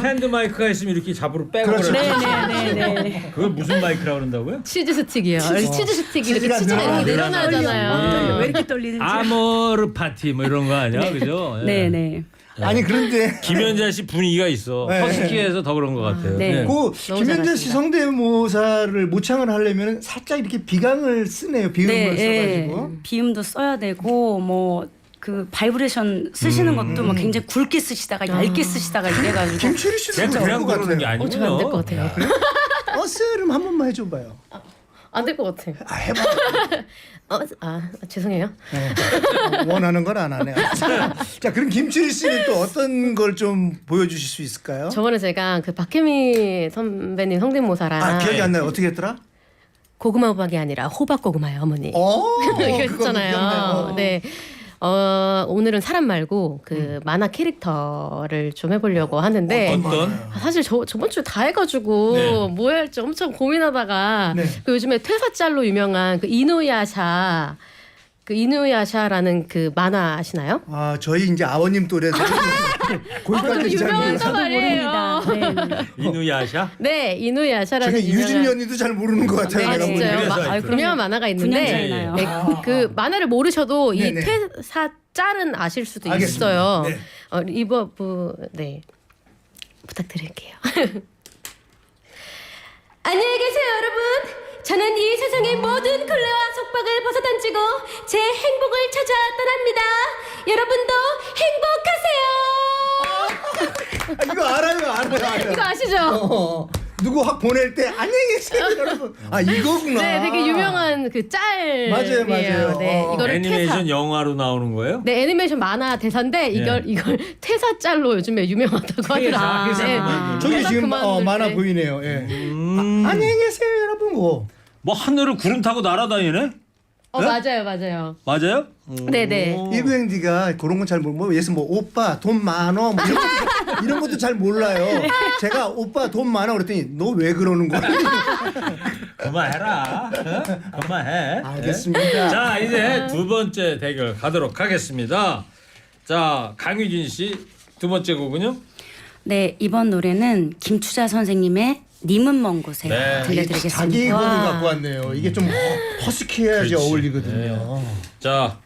핸드 마이크가 있으면 이렇게 잡으로 빼고 그렇죠. 네네네. 그걸 무슨 마이크라고 그런다고요? 치즈 스틱이요. 치즈 스틱이 이렇게 치즈가 이렇게 늘어나잖아요. 왜 이렇게 떨리는지. 아모르 파티 뭐 이런 거 아니야, 그죠? 네네. 아니 그런데 김연자 씨 분위기가 있어. 네. 허스키해서 더 그런 것 같아요. 네. 그 김연자 씨 성대모사를 모창을 하려면 살짝 이렇게 비강을 쓰네요. 비음을 써가지고. 비음도 써야 되고 뭐. 그 바이브레이션 쓰시는 것도 뭐 굉장히 굵게 쓰시다가 얇게 쓰시다가 이래가지고 김철희 씨도 그냥 그러는 게 아니고요. 저는 안 될 것 같아요. 어스름 한 번만 해줘봐요. 안 될 것 같아요. 해봐. 죄송해요. 원하는 걸 안 하네요. 자, 그럼 김철희 씨는 또 어떤 걸 좀 보여주실 수 있을까요? 저번에 제가 그 박혜미 선배님 성대모사랑 기억이 안 나요. 어떻게 했더라? 고구마 호박이 아니라 호박 고구마요, 어머니. 이거 했잖아요. 네. 오늘은 사람 말고 그 만화 캐릭터를 좀 해보려고 하는데 사실 저번 주에 다 해가지고 뭐 할지 엄청 고민하다가 그 요즘에 퇴사짤로 유명한 그 이누야샤라는 그 만화 아시나요? 저희 이제 아버님 또래서 거기까지 잘 유명한 말이에요. 이누야샤? 네, 이누야샤라는 저기 유진이 언니도 잘 모르는 것 같아요. 네, 진짜요? 유명한 만화가 있는데 그 만화를 모르셔도 이 퇴사 짤은 아실 수도 있어요. 네. 부탁드릴게요. 안녕히 계세요, 여러분. 저는 이 세상의 모든 굴레와 속박을 벗어던지고 제 행복을 찾아 떠납니다. 여러분도 행복하세요. 이거 알아요. 이거 아시죠? 누구 확 보낼 때 안녕히 계세요, 여러분. 이거구나. 네, 되게 유명한 그 짤. 맞아요. 네, 이거를 애니메이션 영화로 나오는 거예요? 네, 애니메이션 만화 대사인데 이걸 퇴사 짤로 요즘에 유명하다고 하더라. 저기 지금 만화 보이네요. 안녕히 계세요, 여러분. 뭐 하늘을 구름 타고 날아다니네? 네? 맞아요. 맞아요? 네네. 일구행디가 그런 건 잘 모르고 예를 뭐 오빠 돈 많어 뭐 이런 것도 잘 몰라요. 제가 오빠 돈 많아 그랬더니 너 왜 그러는 거야? 그만해라. 그만해. 알겠습니다. 자, 이제 두 번째 대결 가도록 하겠습니다. 자, 강유진 씨 두 번째 곡은요? 네, 이번 노래는 김추자 선생님의 님은 먼 곳에 들려드리겠습니다. 자기 곡을 갖고 왔네요. 이게 좀 허스키해야지 어울리거든요. 자,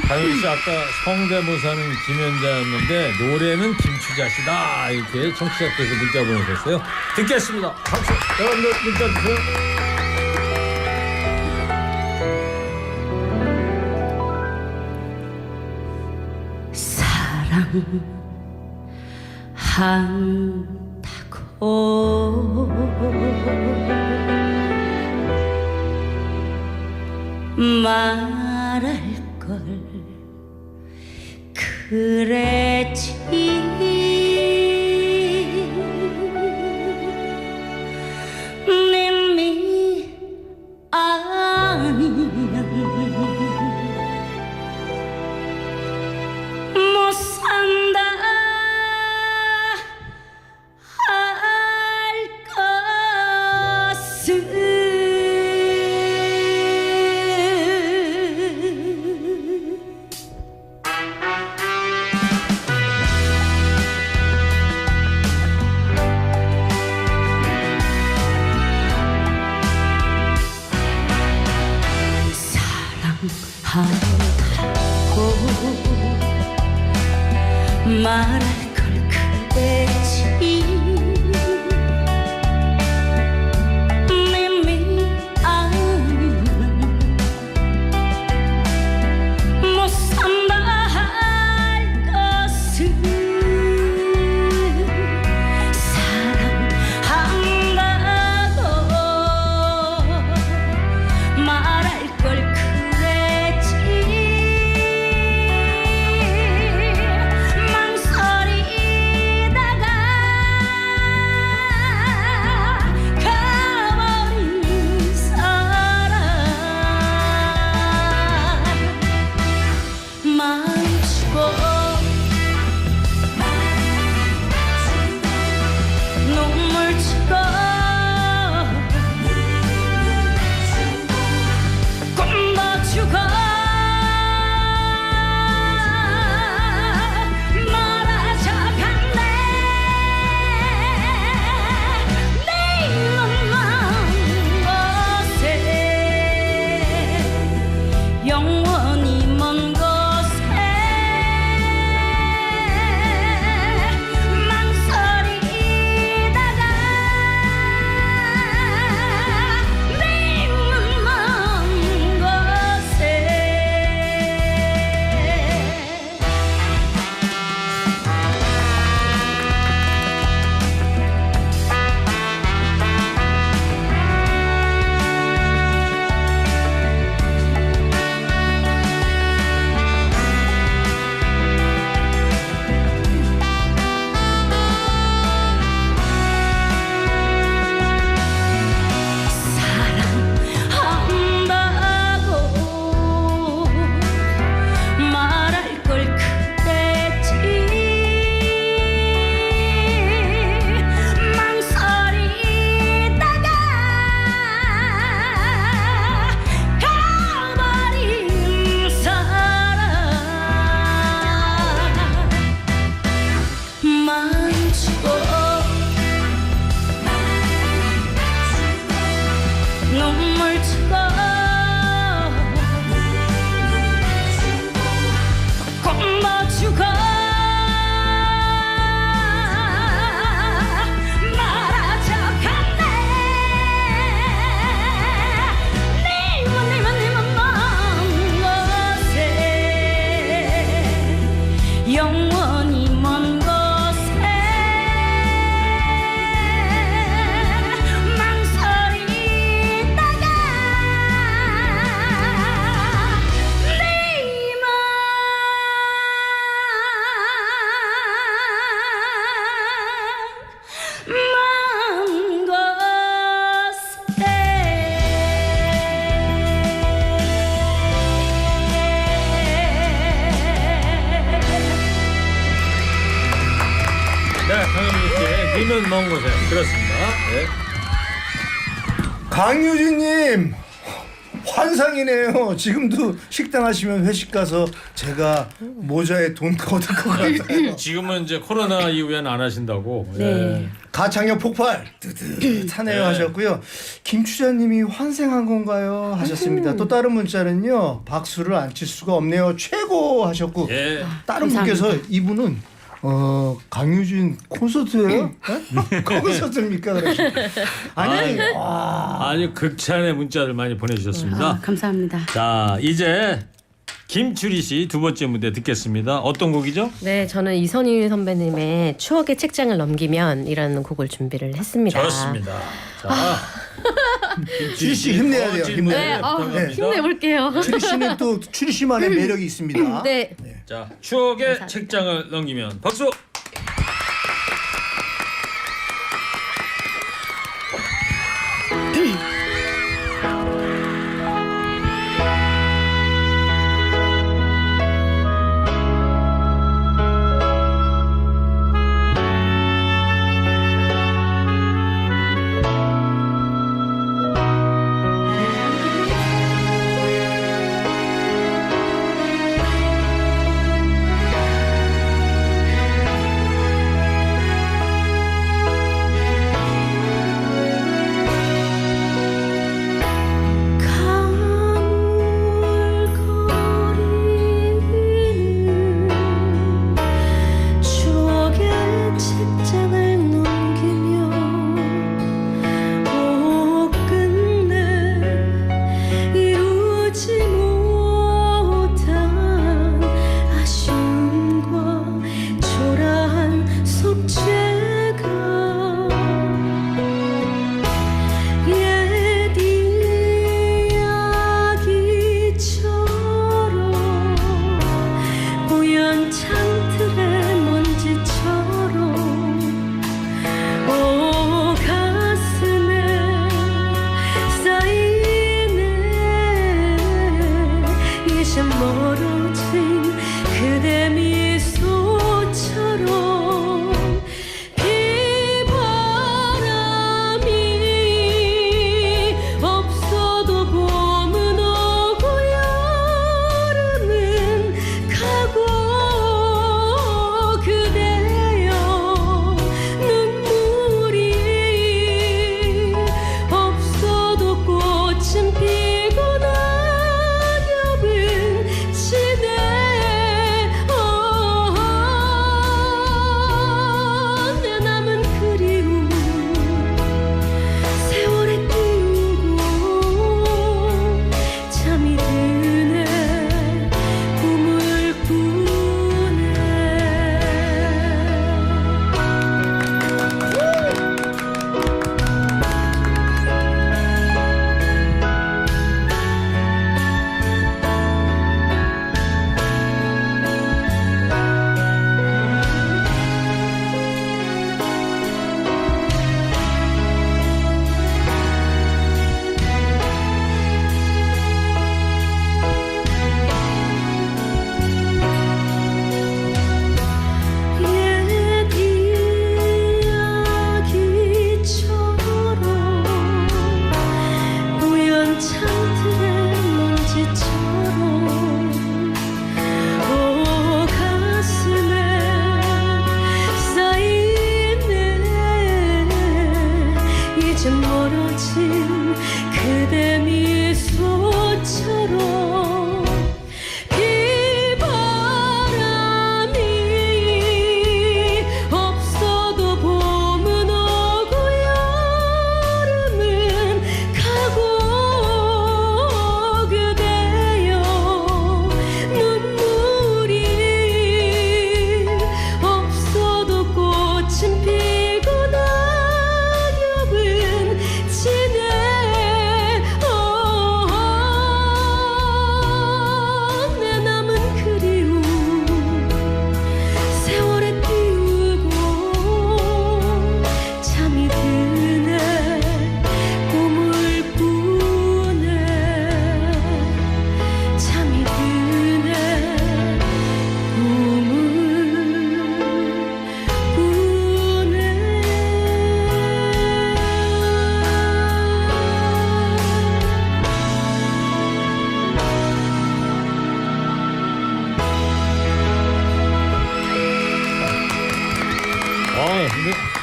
강유진 씨 아까 성대모사는 김연자였는데 노래는 김추자 씨다 이렇게 청취자께서 문자 보내셨어요. 듣겠습니다. 박수. 여러분들 문자 주세요. 사랑한다고 말할 걸 그랬지 님이 아니면 못 산다 할 것을 사랑한다고 말할 걸 그랬지 님이 아니면 못 산다 할 것을 사랑한다고 말할 걸 영원히 먼 곳에 망설이다가 님은 먼 곳에 사랑한다고 말할 걸 그랬지 망설이다가 가버린 사랑 만지고 눈물 치고 꼽아주고 말하자 간대 님은 먼 곳에 영원히 먼 곳에 망설이다가 님은 먼 곳에 네, 강현민 씨의 님은 먼 곳에 들었습니다. 네. 강유진님 환상이네요. 지금도 식당 하시면 회식 가서 제가 모자에 돈 거둘 것 같아요. 지금은 이제 코로나 이후에는 안 하신다고. 네. 가창력 폭발 뜨뜻하네요 네. 하셨고요. 김추자님이 환생한 건가요 하셨습니다. 또 다른 문자는요. 박수를 안 칠 수가 없네요. 최고 하셨고 예. 다른 감사합니다. 분께서 이분은 강유진 콘서트예요? 콘서트입니까? 그러시죠. 아니 아주 극찬의 문자를 많이 보내주셨습니다. 감사합니다. 자, 이제 김추리 씨 두 번째 무대 듣겠습니다. 어떤 곡이죠? 네, 저는 이선희 선배님의 추억의 책장을 넘기면이라는 곡을 준비를 했습니다. 좋습니다. 자, 추리 씨 힘내야 돼요. 질문을 네, 부탁합니다. 힘내볼게요. 추리 씨는 또 추리 씨만의 매력이 있습니다. 네. 네. 자, 추억의 감사합니다. 책장을 넘기면 박수.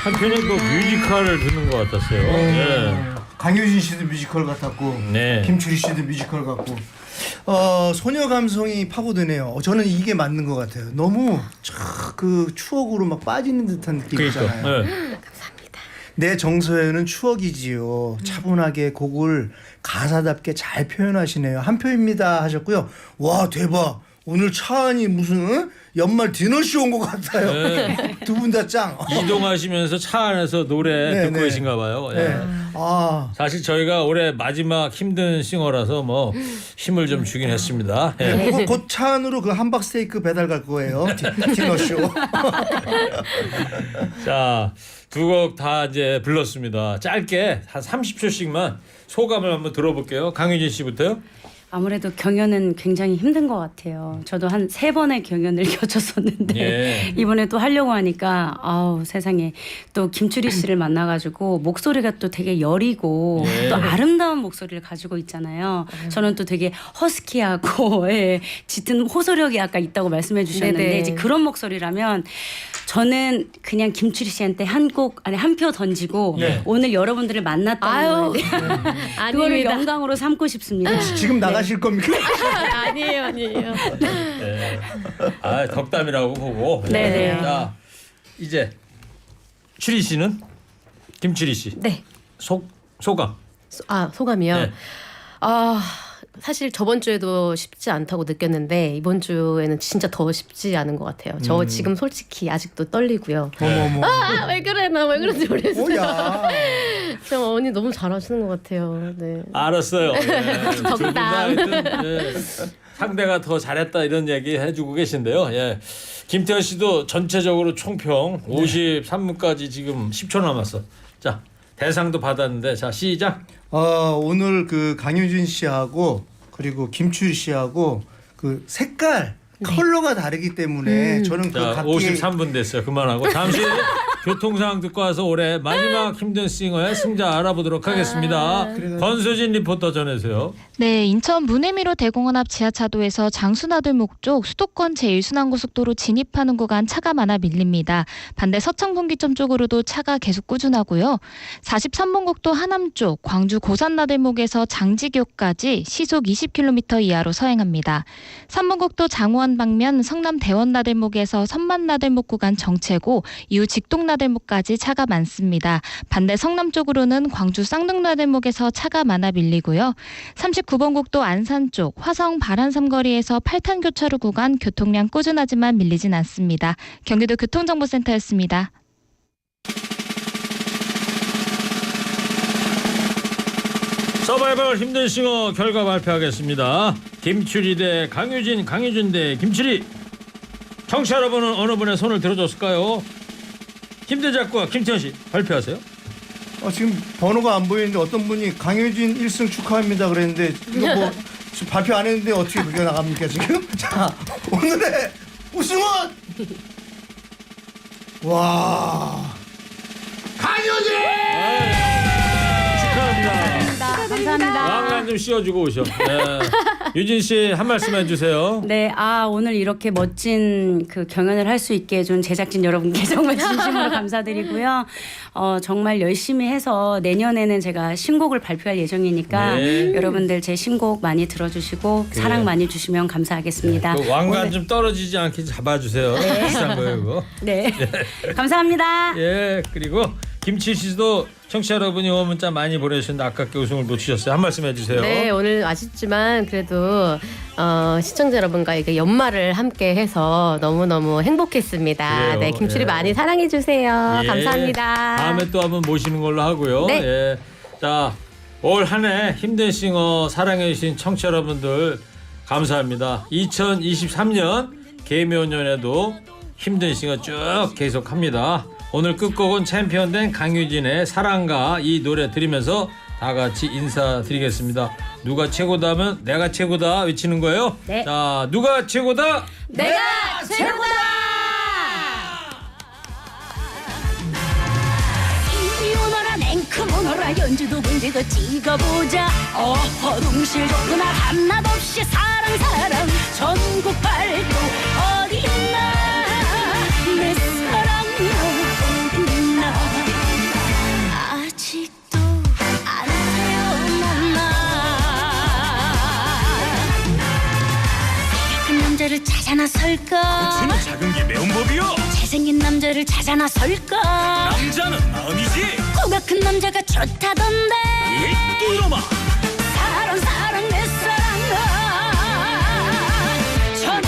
한편에 그 뮤지컬을 듣는 것 같았어요. 네. 강효진 씨도 뮤지컬 같았고, 네. 김추리 씨도 뮤지컬 같고, 소녀 감성이 파고드네요. 저는 이게 맞는 것 같아요. 너무 그 추억으로 막 빠지는 듯한 느낌이잖아요. 그러니까, 네. 감사합니다. 내 정서에는 추억이지요. 차분하게 곡을 가사답게 잘 표현하시네요. 한 표입니다 하셨고요. 와 대박. 오늘 차 안이 무슨 연말 디너쇼 온 것 같아요. 네. 두 분 다 짱. 이동하시면서 차 안에서 노래 네, 듣고 네. 계신가 봐요. 네. 예. 아. 사실 저희가 올해 마지막 힘든 싱어라서 뭐 힘을 좀 주긴 했습니다. 예. 네. 곧 차 안으로 그 함박 스테이크 배달 갈 거예요. 디너쇼. 자, 두 곡 다 이제 불렀습니다. 짧게 한 30초씩만 소감을 한번 들어볼게요. 강유진 씨부터요. 아무래도 경연은 굉장히 힘든 것 같아요. 저도 한 3번의 경연을 겹쳤었는데 예. 이번에 또 하려고 하니까 아우 세상에 또 김추리 씨를 만나가지고 목소리가 또 되게 여리고 예. 또 아름다운 목소리를 가지고 있잖아요. 저는 또 되게 허스키하고 예, 짙은 호소력이 아까 있다고 말씀해 주셨는데 네네. 이제 그런 목소리라면 저는 그냥 김추리 씨한테 한 표 던지고 네. 오늘 여러분들을 만났다는 거에 대한 그거를 아닙니다. 영광으로 삼고 싶습니다. 지금 나가실 겁니까? 아니에요. 네. 아, 덕담이라고 보고. 네네. 자, 이제 추리 씨는 김추리 씨. 네. 소감. 소감이요. 네. 사실 저번 주에도 쉽지 않다고 느꼈는데 이번 주에는 진짜 더 쉽지 않은 것 같아요. 저 지금 솔직히 아직도 떨리고요. 어머머. 왜 그래? 나 왜 그런지 모르겠어요. 뭐야. 저 언니 너무 잘하시는 것 같아요. 네. 알았어요. 예. 덕담. 두분 다 하여튼, 예. 상대가 더 잘했다 이런 얘기 해주고 계신데요. 예. 김태현 씨도 전체적으로 총평 53문까지 지금 10초 남았어. 자, 대상도 받았는데 자 시작. 오늘 그 강효진 씨하고 그리고 김추리 씨하고 그 색깔 컬러가 다르기 때문에 저는 그 자, 각기 53분 됐어요. 그만하고 잠시 교통 상황 듣고 와서 올해 마지막 힘든 싱어의 승자 알아보도록 하겠습니다. 권수진 리포터 전해주세요. 네, 인천 문해미로 대공원 앞 지하차도에서 장수나들목 쪽 수도권 제1순환고속도로 진입하는 구간 차가 많아 밀립니다. 반대 서창분기점 쪽으로도 차가 계속 꾸준하고요. 43번 국도 하남 쪽 광주 고산나들목에서 장지교까지 시속 20km 이하로 서행합니다. 3번 국도 장호원 방면 성남 대원나들목에서 선만나들목 구간 정체고 이후 직동나들목까지 차가 많습니다. 반대 성남 쪽으로는 광주 쌍둥나들목에서 차가 많아 밀리고요. 39번 국도 안산 쪽 화성 발안 삼거리에서 8탄 교차로 구간 교통량 꾸준하지만 밀리진 않습니다. 경기도 교통정보센터였습니다. 서바이벌 힘든 싱어 결과 발표하겠습니다. 김추리 대 강유진, 강유진 대 김추리. 청취자 여러분은 어느 분의 손을 들어줬을까요? 힘든 작가 김태현 씨 발표하세요. 지금 번호가 안 보이는데 어떤 분이 강효진 1승 축하합니다 그랬는데 이거 뭐 지금 발표 안 했는데 어떻게 그게 나갑니까 지금? 자, 오늘의 우승은 와 강효진! 감사합니다. 왕관 좀 씌워주고 오셔. 네. 유진 씨 한 말씀 해주세요. 네, 오늘 이렇게 멋진 그 경연을 할 수 있게 해준 제작진 여러분께 정말 진심으로 감사드리고요. 정말 열심히 해서 내년에는 제가 신곡을 발표할 예정이니까 네. 여러분들 제 신곡 많이 들어주시고 네. 사랑 많이 주시면 감사하겠습니다. 그 왕관 오늘- 좀 떨어지지 않게 잡아주세요. 네. 비싼 거예요, 그거. 네, 감사합니다. 예, 그리고 김치 씨도 청취자 여러분이 응원 문자 많이 보내주셨는데 아깝게 우승을 놓치셨어요. 한 말씀 해주세요. 네, 오늘 아쉽지만 그래도 시청자 여러분과 이게 연말을 함께 해서 너무너무 행복했습니다. 그래요. 네, 김추리 예. 많이 사랑해 주세요. 예. 감사합니다. 다음에 또 한번 모시는 걸로 하고요. 네. 예. 자, 올 한 해 힘든 싱어 사랑해 주신 청취자 여러분들 감사합니다. 2023년 개묘년에도 힘든 싱어 쭉 계속합니다. 오늘 끝곡은 챔피언된 강유진의 사랑가 이 노래 들으면서 다 같이 인사드리겠습니다. 누가 최고다 하면 내가 최고다 외치는 거예요. 네. 자, 누가 최고다? 내가 최고다! 이 오너라 냉큼 오너라 연주도 문제도 찍어보자. 허둥실 좋구나 한낱 없이 사랑 전국 발도 어디 있나 내 사랑 어디 있나 아직도 안 태어났나 큰 남자를 찾아 나설까 고치는 작은 게 매운 법이요. 잘생긴 남자를 찾아 나설까 남자는 마음이지. 코가 큰 남자가 좋다던데 이놈아. 사랑 내 사랑아 전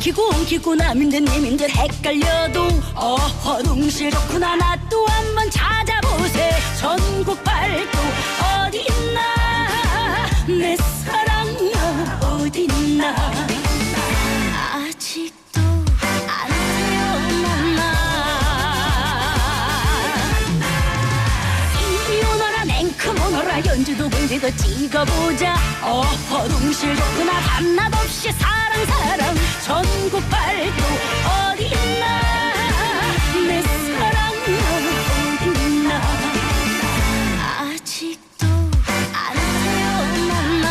기고 남인들 님인들 헷갈려도 어허둥실 좋구나 나 또 한번 찾아보세. 전국 발도 어디 있나 내 사랑 어디 있나 아직도 안 태어났나. 이리 오너라 냉큼 오너라 연주도 불지도 찍어보자. 어허둥실 좋구나 밤낮 없이 사랑 전국 발도 어디 있나 내 사랑 어디 있나 아직도 안 태어났나.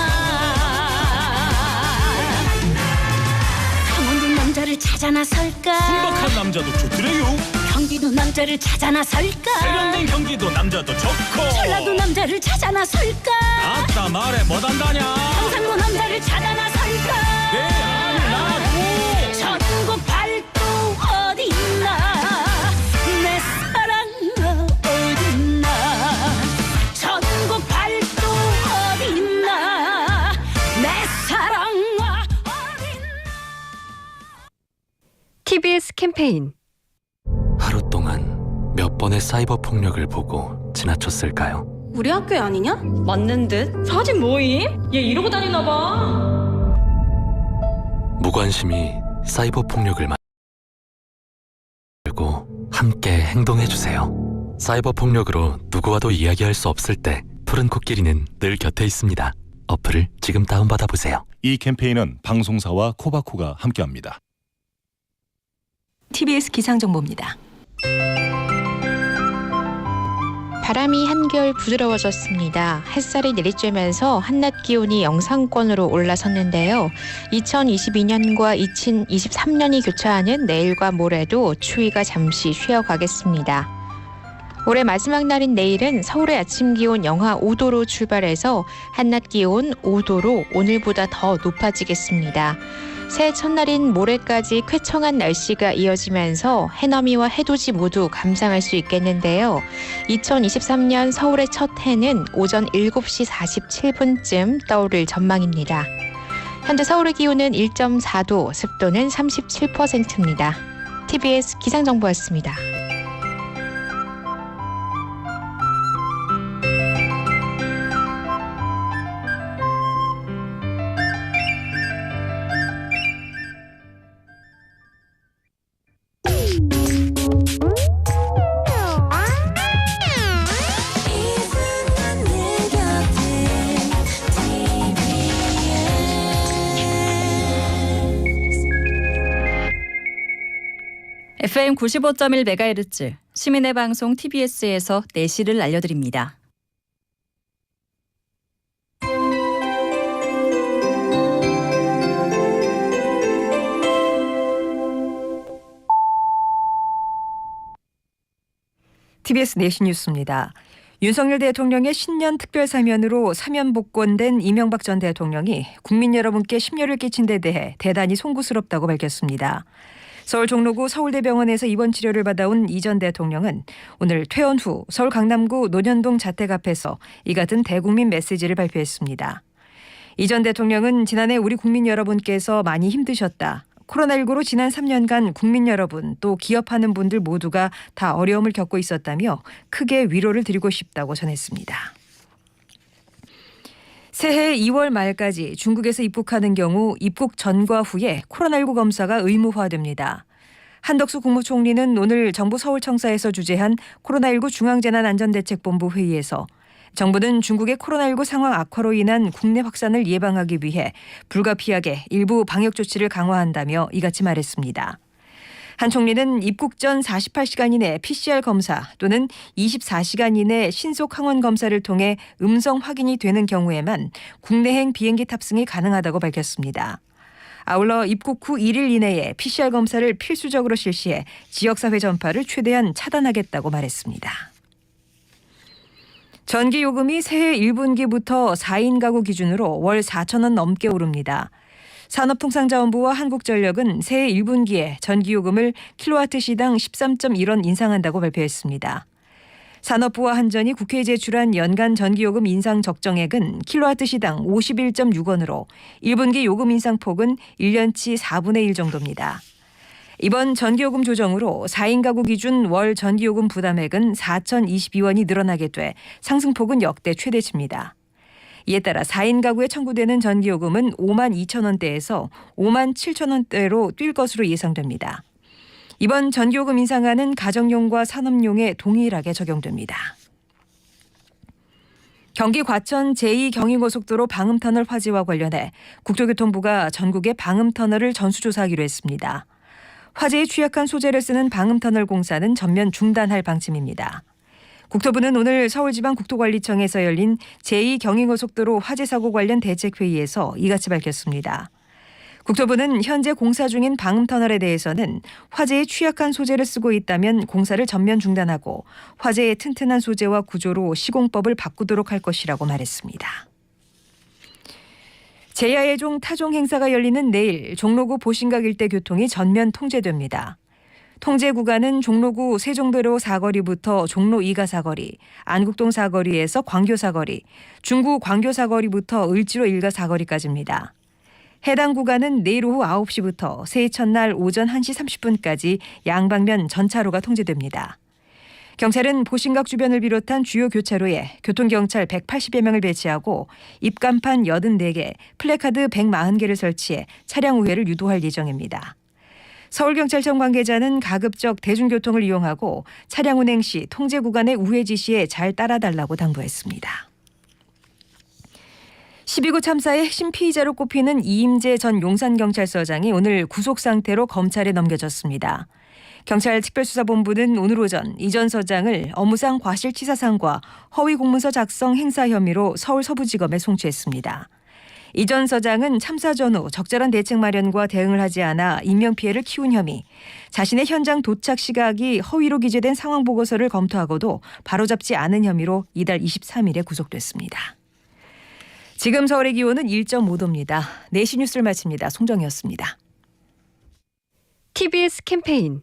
강원도 남자를 찾아 나설까. 순박한 남자도 좋더래요. 경기도 남자를 찾아 나설까. 세련된 경기도 남자도 좋고. 전라도 남자를 찾아 나설까. 아따 말해 못한다냐. 경상도 남자를 찾아 나설까. 네 아니 나도. 전국 발도 어디 있나 내 사랑 어디 있나. 전국 발도 어디 있나 내 사랑 어디 있나. TBS 캠페인 하루 동안 몇 번의 사이버 폭력을 보고 지나쳤을까요? 우리 학교 아니냐? 맞는 듯? 사진 뭐임? 얘 이러고 다니나 봐. 무관심이 사이버 폭력을 말고 함께 행동해 주세요. 사이버 폭력으로 누구와도 이야기할 수 없을 때 푸른 코끼리는 늘 곁에 있습니다. 어플을 지금 다운받아 보세요. 이 캠페인은 방송사와 코바코가 함께합니다. TBS 기상정보입니다. 바람이 한결 부드러워졌습니다. 햇살이 내리쬐면서 한낮 기온이 영상권으로 올라섰는데요. 2022년과 2023년이 교차하는 내일과 모레도 추위가 잠시 쉬어가겠습니다. 올해 마지막 날인 내일은 서울의 아침 기온 영하 5도로 출발해서 한낮 기온 5도로 오늘보다 더 높아지겠습니다. 새해 첫날인 모레까지 쾌청한 날씨가 이어지면서 해넘이와 해돋이 모두 감상할 수 있겠는데요. 2023년 서울의 첫 해는 오전 7시 47분쯤 떠오를 전망입니다. 현재 서울의 기온은 1.4도, 습도는 37%입니다. TBS 기상정보였습니다. FM 95.1MHz 시민의 방송 TBS에서 내시를 알려드립니다. TBS 내시 뉴스입니다. 윤석열 대통령의 신년 특별사면으로 사면 복권된 이명박 전 대통령이 국민 여러분께 심려를 끼친 데 대해 대단히 송구스럽다고 밝혔습니다. 서울 종로구 서울대병원에서 입원 치료를 받아온 이 전 대통령은 오늘 퇴원 후 서울 강남구 논현동 자택 앞에서 이 같은 대국민 메시지를 발표했습니다. 이 전 대통령은 지난해 우리 국민 여러분께서 많이 힘드셨다. 코로나19로 지난 3년간 국민 여러분 또 기업하는 분들 모두가 다 어려움을 겪고 있었다며 크게 위로를 드리고 싶다고 전했습니다. 새해 2월 말까지 중국에서 입국하는 경우 입국 전과 후에 코로나19 검사가 의무화됩니다. 한덕수 국무총리는 오늘 정부 서울청사에서 주재한 코로나19 중앙재난안전대책본부 회의에서 정부는 중국의 코로나19 상황 악화로 인한 국내 확산을 예방하기 위해 불가피하게 일부 방역 조치를 강화한다며 이같이 말했습니다. 한 총리는 입국 전 48시간 이내 PCR 검사 또는 24시간 이내 신속 항원 검사를 통해 음성 확인이 되는 경우에만 국내행 비행기 탑승이 가능하다고 밝혔습니다. 아울러 입국 후 1일 이내에 PCR 검사를 필수적으로 실시해 지역사회 전파를 최대한 차단하겠다고 말했습니다. 전기요금이 새해 1분기부터 4인 가구 기준으로 월 4천 원 넘게 오릅니다. 산업통상자원부와 한국전력은 새해 1분기에 전기요금을 킬로와트시당 13.1원 인상한다고 발표했습니다. 산업부와 한전이 국회에 제출한 연간 전기요금 인상 적정액은 킬로와트 시당 51.6원으로 1분기 요금 인상폭은 1년치 4분의 1 정도입니다. 이번 전기요금 조정으로 4인 가구 기준 월 전기요금 부담액은 4,022원이 늘어나게 돼 상승폭은 역대 최대치입니다. 이에 따라 4인 가구에 청구되는 전기요금은 5만 2천 원대에서 5만 7천 원대로 뛸 것으로 예상됩니다. 이번 전기요금 인상안은 가정용과 산업용에 동일하게 적용됩니다. 경기 과천 제2경인고속도로 방음터널 화재와 관련해 국토교통부가 전국의 방음터널을 전수조사하기로 했습니다. 화재에 취약한 소재를 쓰는 방음터널 공사는 전면 중단할 방침입니다. 국토부는 오늘 서울지방국토관리청에서 열린 제2경인고속도로 화재 사고 관련 대책회의에서 이같이 밝혔습니다. 국토부는 현재 공사 중인 방음터널에 대해서는 화재에 취약한 소재를 쓰고 있다면 공사를 전면 중단하고 화재의 튼튼한 소재와 구조로 시공법을 바꾸도록 할 것이라고 말했습니다. 제야의 타종 행사가 열리는 내일 종로구 보신각 일대 교통이 전면 통제됩니다. 통제 구간은 종로구 세종대로 사거리부터 종로 2가 사거리, 안국동 사거리에서 광교 사거리, 중구 광교 사거리부터 을지로 1가 사거리까지입니다. 해당 구간은 내일 오후 9시부터 새해 첫날 오전 1시 30분까지 양방면 전차로가 통제됩니다. 경찰은 보신각 주변을 비롯한 주요 교차로에 교통경찰 180여 명을 배치하고 입간판 84개, 플래카드 140개를 설치해 차량 우회를 유도할 예정입니다. 서울경찰청 관계자는 가급적 대중교통을 이용하고 차량 운행 시 통제 구간의 우회 지시에 잘 따라달라고 당부했습니다. 12구 참사의 핵심 피의자로 꼽히는 이임재 전 용산경찰서장이 오늘 구속 상태로 검찰에 넘겨졌습니다. 경찰 특별수사본부는 오늘 오전 이 전 서장을 업무상 과실치사상과 허위 공문서 작성 행사 혐의로 서울 서부지검에 송치했습니다. 이 전 서장은 참사 전후 적절한 대책 마련과 대응을 하지 않아 인명피해를 키운 혐의, 자신의 현장 도착 시각이 허위로 기재된 상황보고서를 검토하고도 바로잡지 않은 혐의로 이달 23일에 구속됐습니다. 지금 서울의 기온은 1.5도입니다. 4시 뉴스를 마칩니다. 송정이었습니다. TBS 캠페인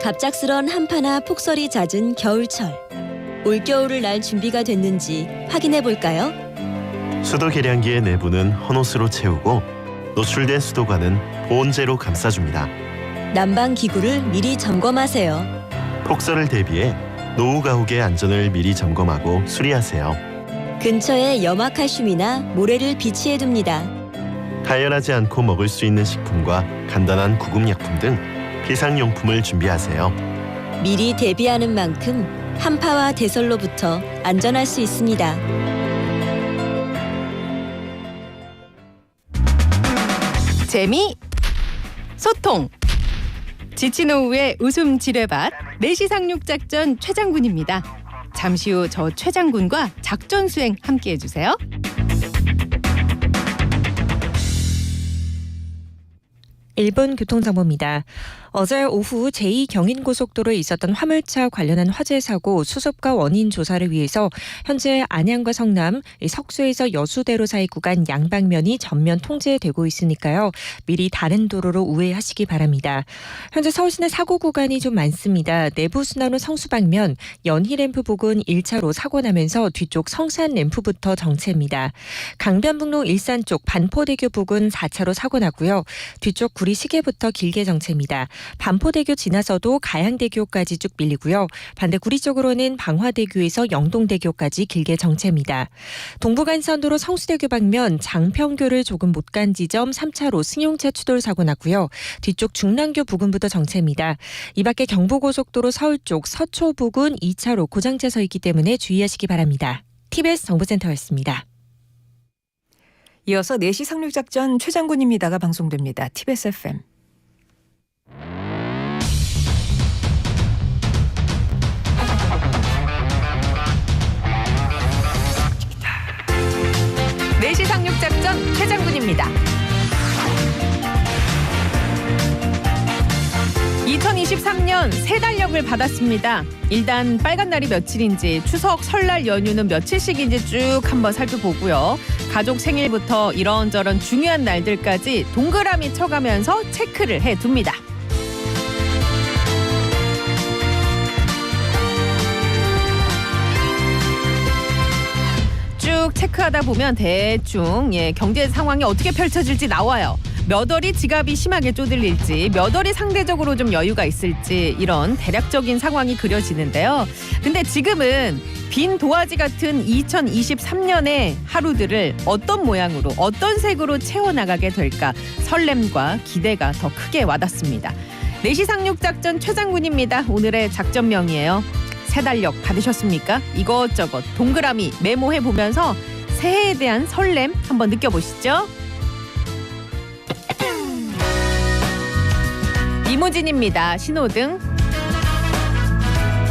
갑작스런 한파나 폭설이 잦은 겨울철. 올겨울을 날 준비가 됐는지 확인해 볼까요? 수도 계량기의 내부는 헌옷으로 채우고 노출된 수도관은 보온재로 감싸줍니다. 난방 기구를 미리 점검하세요. 폭설을 대비해 노후 가옥의 안전을 미리 점검하고 수리하세요. 근처에 염화칼슘이나 모래를 비치해 둡니다. 가열하지 않고 먹을 수 있는 식품과 간단한 구급약품 등 비상용품을 준비하세요. 미리 대비하는 만큼 한파와 대설로부터 안전할 수 있습니다. 재미, 소통, 지친 오후의 웃음 지뢰밭, 4시 상륙작전 최장군입니다. 잠시 후 저 최장군과 작전 수행 함께해 주세요. 일본 교통정보입니다. 어제 오후 제2경인고속도로에 있었던 화물차 관련한 화재 사고 수습과 원인 조사를 위해서 현재 안양과 성남, 석수에서 여수대로 사이 구간 양방면이 전면 통제되고 있으니까요. 미리 다른 도로로 우회하시기 바랍니다. 현재 서울시내 사고 구간이 좀 많습니다. 내부순환로 성수방면 연희램프 부근 1차로 사고 나면서 뒤쪽 성산램프부터 정체입니다. 강변북로 일산 쪽 반포대교 부근 4차로 사고 났고요. 뒤쪽 구리 시계부터 길게 정체입니다. 반포대교 지나서도 가양대교까지 쭉 밀리고요. 반대 구리 쪽으로는 방화대교에서 영동대교까지 길게 정체입니다. 동부간선도로 성수대교 방면 장평교를 조금 못 간 지점 3차로 승용차 추돌 사고 났고요. 뒤쪽 중랑교 부근부터 정체입니다. 이 밖에 경부고속도로 서울 쪽 서초 부근 2차로 고장차 서 있기 때문에 주의하시기 바랍니다. TBS 정보센터였습니다. 이어서 4시 상륙작전 최장군입니다가 방송됩니다. TBS FM. 내시 상륙작전 최장군입니다. 2023년 새 달력을 받았습니다. 일단 빨간 날이 며칠인지, 추석, 설날 연휴는 며칠씩인지 쭉 한번 살펴보고요. 가족 생일부터 이런저런 중요한 날들까지 동그라미 쳐가면서 체크를 해둡니다. 체크하다 보면 대충 경제 상황이 어떻게 펼쳐질지 나와요. 몇 월이 지갑이 심하게 쪼들릴지, 몇 월이 상대적으로 좀 여유가 있을지 이런 대략적인 상황이 그려지는데요. 근데 지금은 빈 도화지 같은 2023년의 하루들을 어떤 모양으로, 어떤 색으로 채워나가게 될까 설렘과 기대가 더 크게 와닿습니다. 4시 상륙작전 최장군입니다. 오늘의 작전명이에요. 새 달력 받으셨습니까? 이것저것 동그라미 메모해보면서 새해에 대한 설렘 한번 느껴보시죠. 이무진입니다. 신호등.